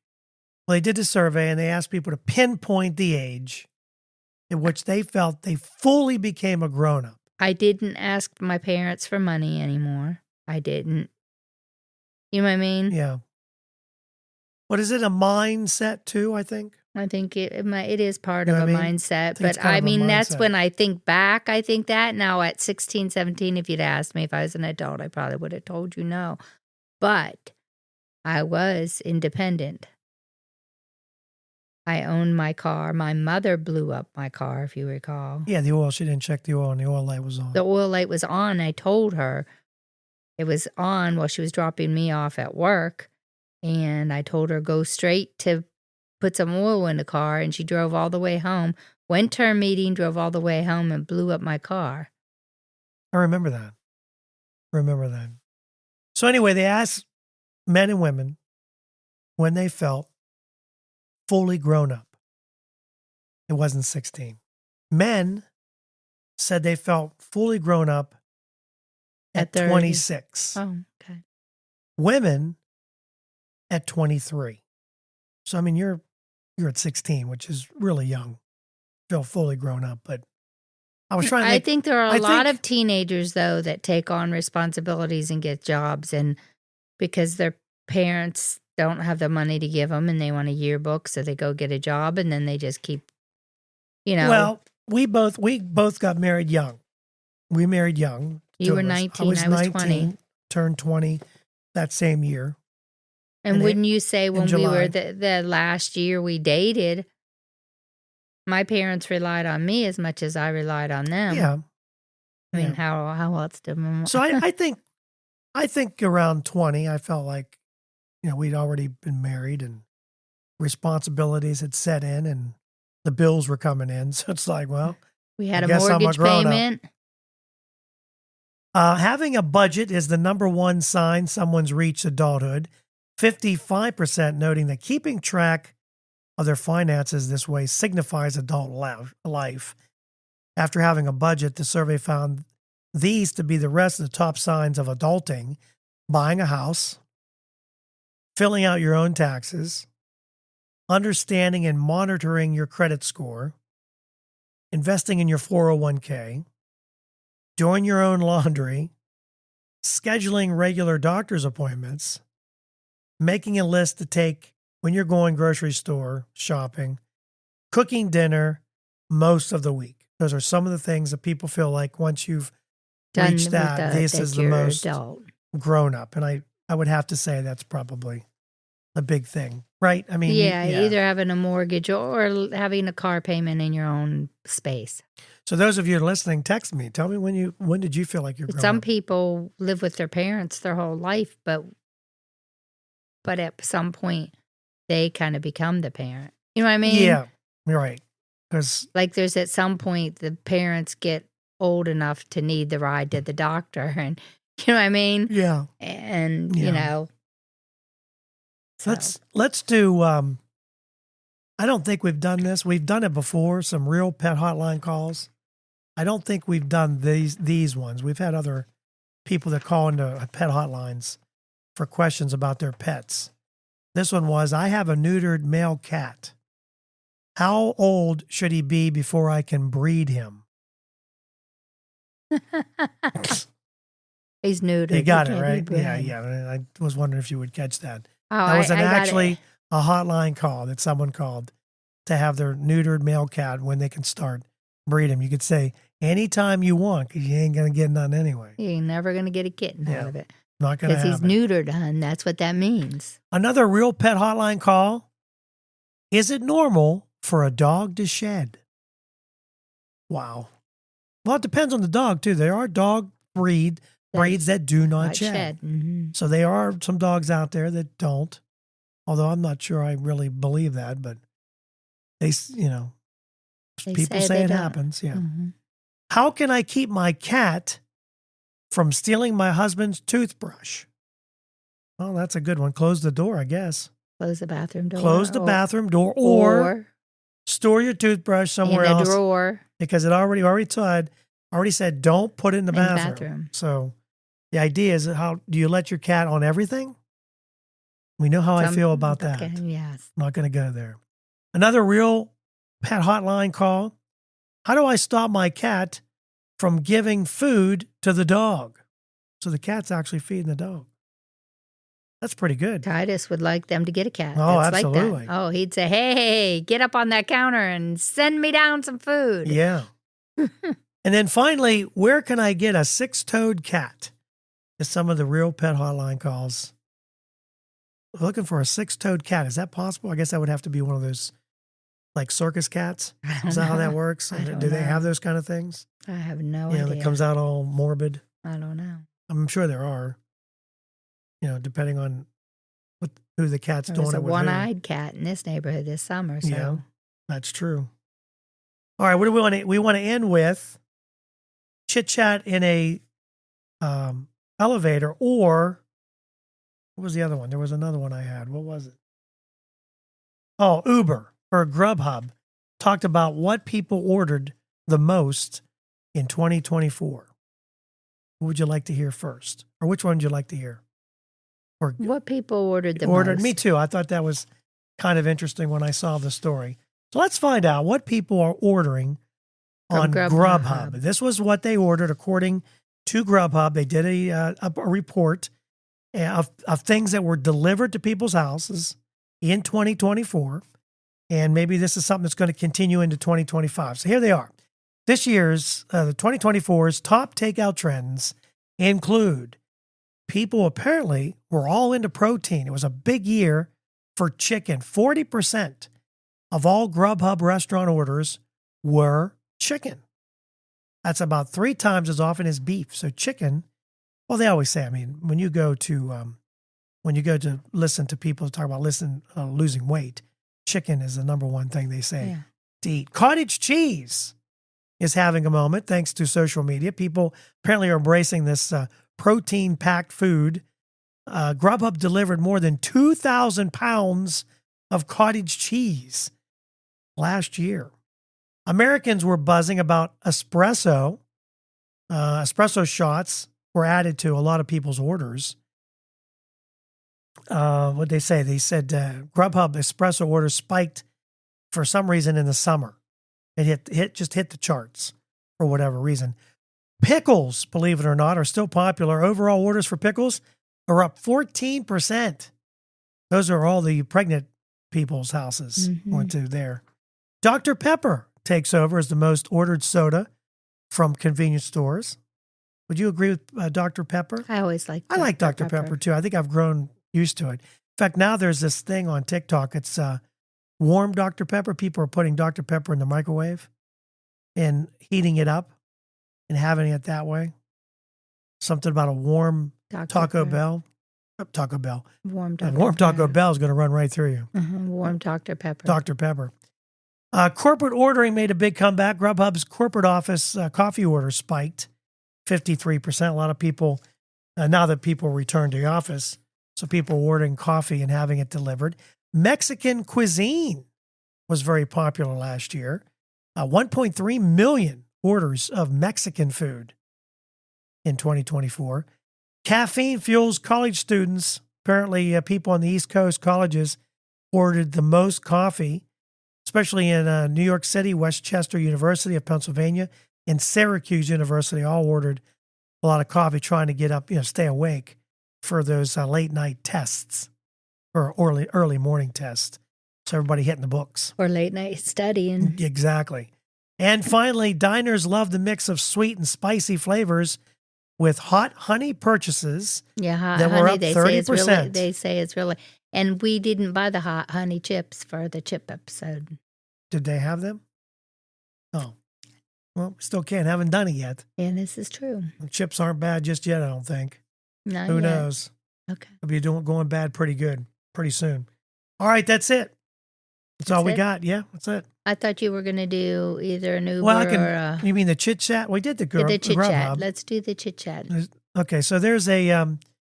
Well, they did a survey and they asked people to pinpoint the age at which they felt they fully became a grown-up. I didn't ask my parents for money anymore. I didn't. You know what I mean? Yeah. What is it? A mindset too, I think? I think it is part You of know a what I mean? mindset. think it's But kind I of a mean, that's mindset. when I think back, I think that. Now at 16, 17, if you'd asked me if I was an adult, I probably would have told you no. But I was independent. I owned my car. My mother blew up my car, if you recall. Yeah, the oil. She didn't check the oil and the oil light was on. The oil light was on. I told her it was on while she was dropping me off at work. And I told her go straight to put some oil in the car. And she drove all the way home, went to her meeting, drove all the way home and blew up my car. I remember that. So anyway, they asked men and women when they felt fully grown up. It wasn't 16. Men said they felt fully grown up at 30. 26. Oh, okay. Women at 23. So I mean, you're at 16, which is really young. Feel fully grown up, but I was trying to I think. think there are I a lot think- of teenagers, though, that take on responsibilities and get jobs, and because their parents don't have the money to give them and they want a yearbook, so they go get a job and then they just keep, Well, we both got married young. We married young. You two were of us. 19, I was 20. Turned 20 that same year. And And wouldn't you say when we July. were the last year we dated, my parents relied on me as much as I relied on them. Yeah. I mean, yeah. how else did my So I think around 20, I felt like, we'd already been married and responsibilities had set in and the bills were coming in. So it's like, well, we had I a guess I'm a mortgage grown-up. payment. Having a budget is the number one sign someone's reached adulthood. 55% noting that keeping track of their finances this way signifies adult life. After having a budget, the survey found these to be the rest of the top signs of adulting: buying a house, filling out your own taxes, understanding and monitoring your credit score, investing in your 401k, doing your own laundry, scheduling regular doctor's appointments, making a list to take when you're going grocery store shopping, cooking dinner most of the week. Those are some of the things that people feel like once you've reached that, this is the you're most adult. grown up. And I would have to say that's probably a big thing, right? I mean, Either having a mortgage or having a car payment in your own space. So those of you listening, text me. Tell me when did you feel like you're grown Some up? people live with their parents their whole life, but at some point they kind of become the parent. You know what I mean? Yeah, you're right. Because Like there's at some point the parents get old enough to need the ride to the doctor, and you know what I mean? yeah, And Yeah. so. let's do. I don't think we've done this. We've done it before. Some real pet hotline calls. I don't think we've done these ones. We've had other people that call into pet hotlines for questions about their pets. This one was, I have a neutered male cat. How old should he be before I can breed him? He's neutered. You got it, He can't be right? bred. Yeah. I was wondering if you would catch that. Oh, That was I got it. actually a hotline call that someone called to have their neutered male cat when they can start breed him. You could say anytime you want because you ain't going to get none anyway. You ain't never going to get a kitten Yeah. out of it. Not going to Because he's happen. neutered, hun. That's what that means. Another real pet hotline call. Is it normal for a dog to shed? Wow. Well, it depends on the dog, too. There are dog breeds that do not shed. Mm-hmm. So there are some dogs out there that don't. Although I'm not sure I really believe that, but people say it don't. happens. Yeah. Mm-hmm. How can I keep my cat from stealing my husband's toothbrush? Well, that's a good one. Close the door, I guess. Close the bathroom door. Close the bathroom door, or store your toothbrush somewhere in a else. drawer. Because it already said don't put it in the bathroom. So the idea is, how do you let your cat on everything? We know how I feel about that. Yes. I'm not going to go there. Another real pet hotline call. How do I stop my cat from giving food to the dog? So the cat's actually feeding the dog. That's pretty good. Titus would like them to get a cat. Oh, that's absolutely. Like that. Oh, he'd say, hey, get up on that counter and send me down some food. Yeah. And then finally, where can I get a six-toed cat? Is some of the real pet hotline calls. Looking for a six-toed cat. Is that possible? I guess that would have to be one of those like circus cats. Is that how that works? Do they have those kind of things? I have no idea. That comes out all morbid. I don't know. I'm sure there are. Depending on who the cat's doing it with. There's a one-eyed cat in this neighborhood this summer. So. Yeah, that's true. All right, what do we want to? We want to end with chit chat in a elevator, or what was the other one? There was another one I had. What was it? Oh, Uber or Grubhub talked about what people ordered the most in 2024. What would you like to hear first, or which one would you like to hear? Or what people ordered the most? Me too. I thought that was kind of interesting when I saw the story. So let's find out what people are ordering on Grubhub. This was what they ordered according to Grubhub. They did a report of things that were delivered to people's houses in 2024. And maybe this is something that's going to continue into 2025. So here they are. This year's, the 2024's top takeout trends include people apparently were all into protein. It was a big year for chicken. 40% of all Grubhub restaurant orders were chicken. That's about 3 times as often as beef. So chicken, well, they always say, when you go to listen to people talk about losing weight, chicken is the number one thing they say to eat. Cottage cheese is having a moment thanks to social media. People apparently are embracing this protein-packed food. Grubhub delivered more than 2,000 pounds of cottage cheese last year. Americans were buzzing about espresso. Espresso shots were added to a lot of people's orders. What'd they say? They said Grubhub espresso orders spiked for some reason in the summer. It just hit the charts for whatever reason. Pickles, believe it or not, are still popular. Overall orders for pickles are up 14%. Those are all the pregnant people's houses went to there. Dr. Pepper takes over as the most ordered soda from convenience stores. Would you agree with Dr. Pepper? I always like I like Dr. Pepper too. I think I've grown used to it. In fact, now there's this thing on TikTok. It's warm Dr. Pepper. People are putting Dr. Pepper in the microwave and heating it up and having it that way. Something about a warm Taco Bell. Taco Bell. Warm Taco Bell is going to run right through you. Warm Dr. Pepper. Dr. Pepper. Corporate ordering made a big comeback. Grubhub's corporate office coffee orders spiked 53%. A lot of people, now that people return to the office, so people ordering coffee and having it delivered. Mexican cuisine was very popular last year. 1.3 million orders of Mexican food in 2024. Caffeine fuels college students. Apparently, people on the East Coast colleges ordered the most coffee, especially in New York City, Westchester University of Pennsylvania, and Syracuse University all ordered a lot of coffee trying to get up, stay awake for those late night tests or early morning tests. So everybody hitting the books. Or late night studying. Exactly. And finally, diners love the mix of sweet and spicy flavors with hot honey purchases. Yeah, hot that honey. Were up 30%. They say it's really, and we didn't buy the hot honey chips for the chip episode. Did they have them? Oh, well, still can't. Haven't done it yet. And this is true. The chips aren't bad just yet, I don't think. Not Who yet. knows? Okay. It'll be going bad pretty good pretty soon. All right, that's it. That's all we got. Yeah, that's it. I thought you were going to do either an Uber Well, or you mean the chit chat? We did the the chit chat. Grubhub. Let's do the chit chat. Okay, so there's a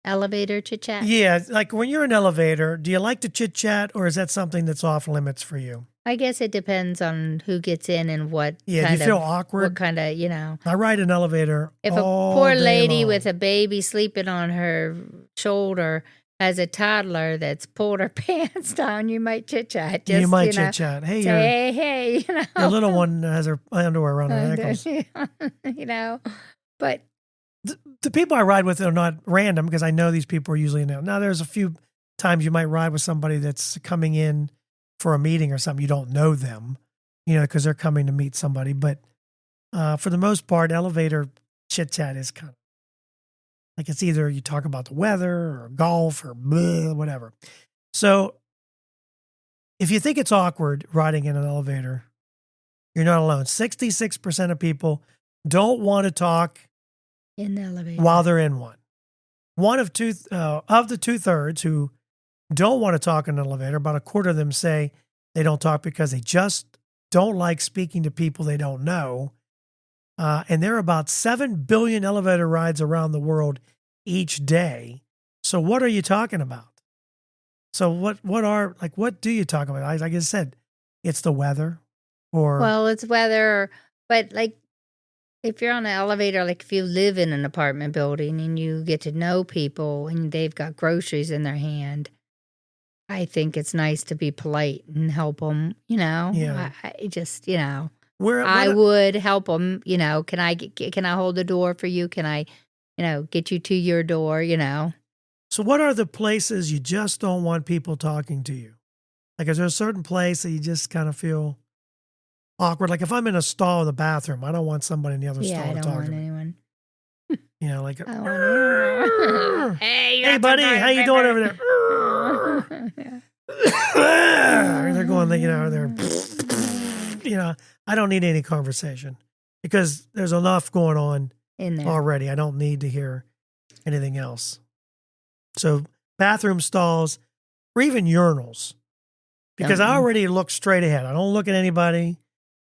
Elevator chit chat. yeah, like when you're in an elevator, do you like to chit chat, or is that something that's off limits for you? I guess it depends on who gets in and what. Yeah, kind do you feel of, awkward? What kind of, I ride an elevator. If a all poor day lady long. with a baby sleeping on her shoulder has a toddler that's pulled her pants down, you might chit chat. You might chit chat. Hey, Hey, your little one has her underwear around her ankles. But The people I ride with are not random because I know these people are usually in there. Now, there's a few times you might ride with somebody that's coming in for a meeting or something. You don't know them, because they're coming to meet somebody. But for the most part, elevator chit chat is kind of like it's either you talk about the weather or golf or blah, whatever. So if you think it's awkward riding in an elevator, you're not alone. 66% of people don't want to talk in the elevator while they're in one. One of the 2/3 who don't want to talk in an elevator, about a quarter of them say they don't talk because they just don't like speaking to people they don't know. And there are about 7 billion elevator rides around the world each day. So what are you talking about? So what do you talk about? Like I said, it's the weather it's weather, but like if you're on an elevator, like if you live in an apartment building and you get to know people and they've got groceries in their hand, I think it's nice to be polite and help them, Yeah. I just, I would help them, can I hold the door for you? Can I, get you to your door, So what are the places you just don't want people talking to you? Like, is there a certain place that you just kind of feel awkward? Like if I'm in a stall in the bathroom, I don't want somebody in the other stall to talk to me. Anyone. Like, hey buddy, how you doing over there? They're going, I don't need any conversation because there's enough going on in there already. I don't need to hear anything else. So bathroom stalls or even urinals, because I already look straight ahead. I don't look at anybody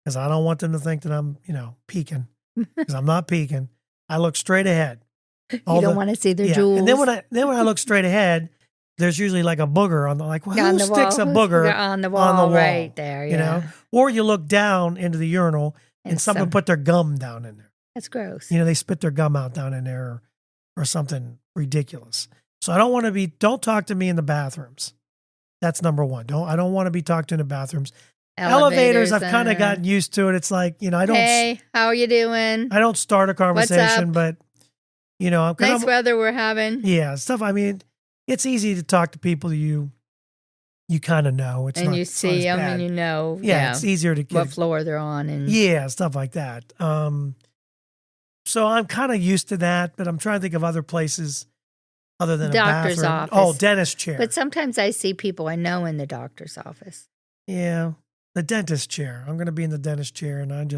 because I don't want them to think that I'm, peeking, because I'm not peeking. I look straight ahead. You don't want to see their jewels. And then when I look straight ahead, there's usually like a booger on the, like, well, who sticks a booger on the wall right there, Or you look down into the urinal and someone put their gum down in there. That's gross. They spit their gum out down in there or something ridiculous. So I don't want to don't talk to me in the bathrooms. That's number one. I don't want to be talked to in the bathrms. Elevators, I've kind of gotten used to it. It's like, I don't. Hey, how are you doing? I don't start a conversation, but, nice weather we're having. Yeah, stuff. I mean, it's easy to talk to people you kind of know. It's and not, you see them and you know. Yeah, it's easier to get what floor they're on. And stuff like that. So I'm kind of used to that, but I'm trying to think of other places other than doctor's a bathroom. office. Oh, dentist chair. But sometimes I see people I know in the doctor's office. Yeah, the dentist chair. I'm going to be in the dentist chair, and I'm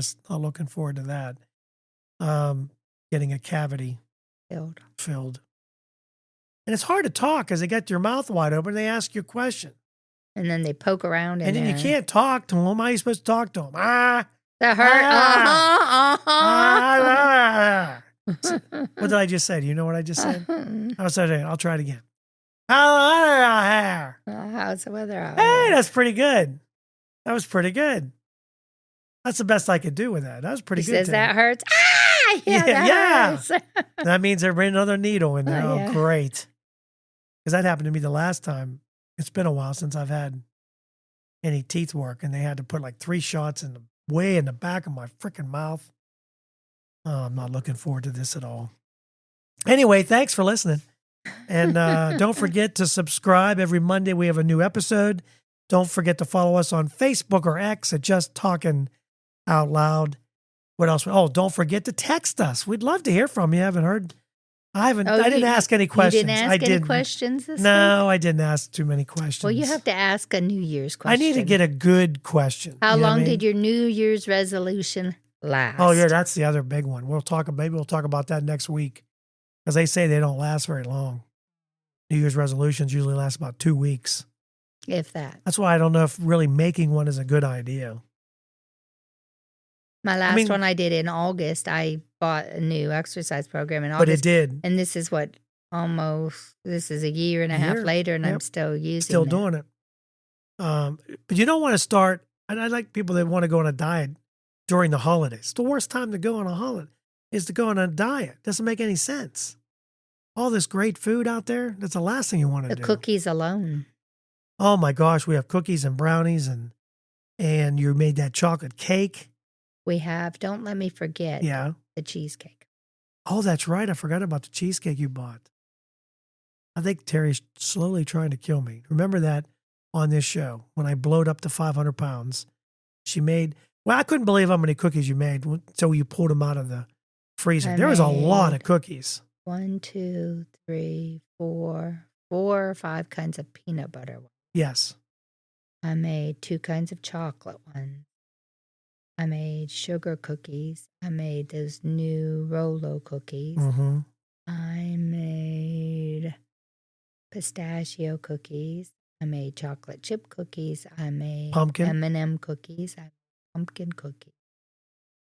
looking forward to that. Getting a cavity filled. And it's hard to talk because they got your mouth wide open. They ask you a question. And then they poke around in and then there. You can't talk to them. How are you supposed to talk to them? That hurt. What did I just say? Do you know what I just said? I'll try it again. How's the weather out here? Hey, that's pretty good. That was pretty good. That's the best I could do with that. That was pretty good. Says that hurts. Yeah. Hurts. That means they're bringing another needle in there. Oh, great. Because that happened to me the last time. It's been a while since I've had any teeth work, and they had to put like 3 shots way in the back of my freaking mouth. Oh, I'm not looking forward to this at all. Anyway, thanks for listening. And don't forget to subscribe. Every Monday we have a new episode. Don't forget to follow us on Facebook or X at Just Talking Out Loud. What else? Oh, don't forget to text us. We'd love to hear from you. I didn't ask any questions. You didn't ask any questions this week? No, I didn't ask too many questions. Well, you have to ask a New Year's question. I need to get a good question. How long did your New Year's resolution last? Oh, yeah, that's the other big one. Maybe we'll talk about that next week, because they say they don't last very long. New Year's resolutions usually last about 2 weeks. If that. That's why I don't know if really making one is a good idea. My last one I did in August. I bought a new exercise program in August. But it did. And this is this is a year and a half later, and I'm still using it. Still doing it. But you don't want to start, and I like people that want to go on a diet during the holidays. The worst time to go on a holiday is to go on a diet. Doesn't make any sense. All this great food out there, that's the last thing you want to do. The cookies alone. Oh my gosh, we have cookies and brownies, and you made that chocolate cake. We have, don't let me forget, the cheesecake. Oh, that's right. I forgot about the cheesecake you bought. I think Terry's slowly trying to kill me. Remember that on this show when I blowed up to 500 pounds. She made, I couldn't believe how many cookies you made. So you pulled them out of the freezer. There was a lot of cookies. 1, 2, 3, 4 or 5 kinds of peanut butter ones. Yes. I made 2 kinds of chocolate ones. I made sugar cookies. I made those new Rolo cookies. Mm-hmm. I made pistachio cookies. I made chocolate chip cookies. I made pumpkin M&M cookies. I made pumpkin cookies.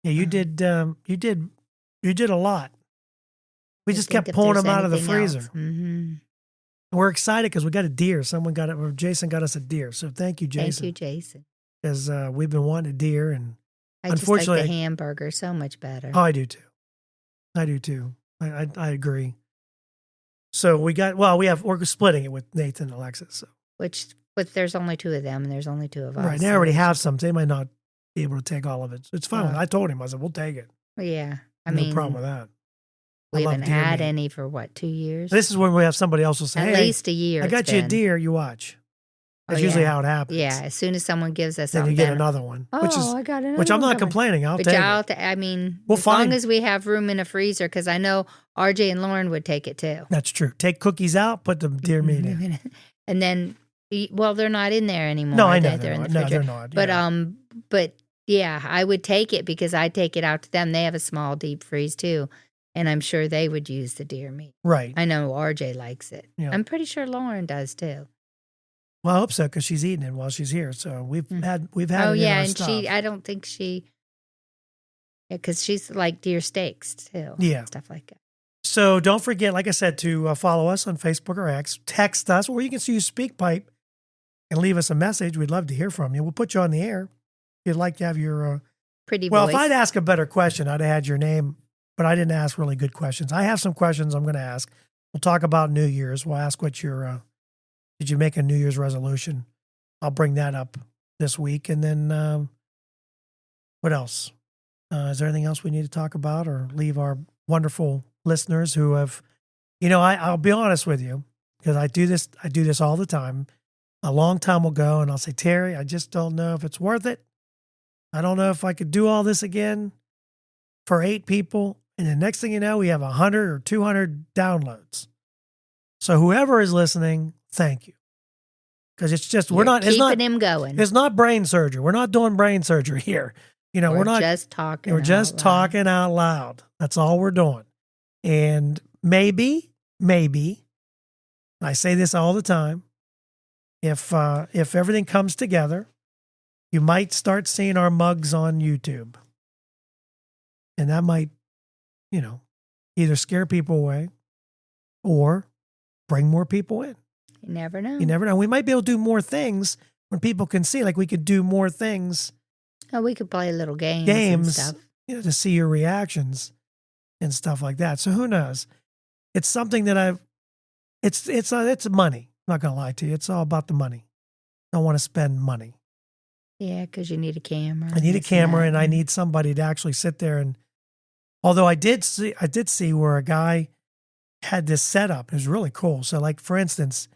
Yeah, you did. You did a lot. We just kept pulling them out of the freezer. Mm-hmm. We're excited because we got a deer. Jason got us a deer. So thank you, Jason. Thank you, Jason. Because we've been wanting a deer, and I just like the hamburger so much better. Oh, I do too. I agree. So we're splitting it with Nathan and Alexis. So. But there's only 2 of them, and there's only 2 of us. Right. They already have some. So they might not be able to take all of it. So it's fine. I told him, I said, we'll take it. Yeah. No problem with that. We haven't had any for 2 years? This is when we have somebody else will say, At least a year. I got you a deer, you watch. That's usually how it happens. Yeah, as soon as someone gives us then something. you get another one. I got another one. Which I'm not complaining. I'll take it. As long as we have room in a freezer, because I know RJ and Lauren would take it too. That's true. Take cookies out, put the deer meat in. And then, they're not in there anymore. No, I know. They're in the no, freezer. they're not. But yeah, I would take it because I take it out to them. They have a small deep freeze too. And I'm sure they would use the deer meat. Right. I know RJ likes it. Yeah. I'm pretty sure Lauren does too. Well, I hope so because she's eating it while she's here. So we've had. Oh it in our stuff. I don't think she. Yeah, because she's like deer steaks too. Yeah, stuff like that. So don't forget, like I said, to follow us on Facebook or X, text us, or you can use SpeakPipe and leave us a message. We'd love to hear from you. We'll put you on the air. If you'd like to have your pretty voice. Well, if I'd ask a better question, I'd have had your name, but I didn't ask really good questions. I have some questions I'm going to ask. We'll talk about New Year's. We'll ask what your did you make a New Year's resolution? I'll bring that up this week. And then what else? Is there anything else we need to talk about or leave our wonderful listeners who have, I'll be honest with you because I do this all the time. A long time will go and I'll say, Terry, I just don't know if it's worth it. I don't know if I could do all this again for 8 people. And the next thing you know, we have 100 or 200 downloads. So whoever is listening, thank you. Because it's just, keeping him going. It's not brain surgery. We're not doing brain surgery here. We're not just talking. We're just talking out loud. That's all we're doing. And maybe, I say this all the time, if everything comes together, you might start seeing our mugs on YouTube. And that might, either scare people away or bring more people in. You never know. You never know. We might be able to do more things when people can see. Like we could do more things. Oh, we could play little games and stuff. To see your reactions and stuff like that. So who knows? It's something that it's money. I'm not going to lie to you. It's all about the money. I don't want to spend money. Yeah, because you need a camera. I need a camera and I need somebody to actually sit there and, although I did see where a guy had this setup. It was really cool. So like, for instance,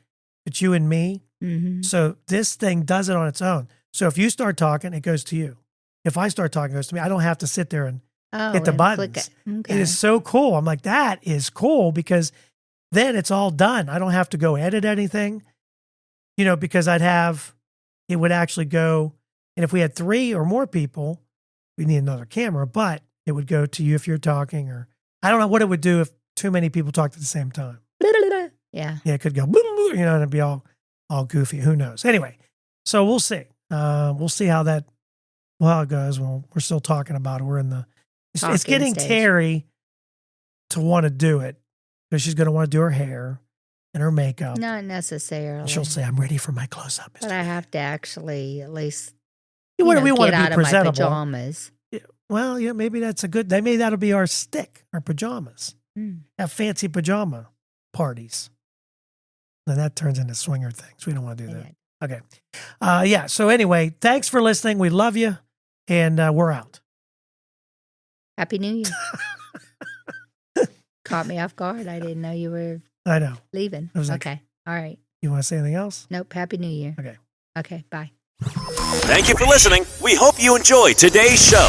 it's you and me. Mm-hmm. So this thing does it on its own. So if you start talking, it goes to you. If I start talking, it goes to me. I don't have to sit there and hit the buttons. Okay. It is so cool. I'm like, that is cool because then it's all done. I don't have to go edit anything, because it would actually go. And if we had 3 or more people, we need another camera, but it would go to you if you're talking, or I don't know what it would do if too many people talked at the same time. Yeah. Yeah, it could go, and it'd be all goofy. Who knows? Anyway, so we'll see. We'll see how that while ago, as well, we're still talking about it. We're in the, it's Talking getting stage. Terry to want to do it because she's going to want to do her hair and her makeup. Not necessarily. And she'll say, I'm ready for my close-up. But I have to actually at least we want get to be out of my presentable. pajamas. Well, yeah, maybe that's a good, maybe that'll be our stick, our pajamas. Have fancy pajama parties. And that turns into swinger things. We don't want to do that. Okay. Yeah. So anyway, thanks for listening. We love you. And we're out. Happy New Year. Caught me off guard. I didn't know you were I know. leaving. I was like, Okay. All right. You want to say anything else? Nope. Happy New Year. Okay. Okay. Bye. Thank you for listening. We hope you enjoyed today's show.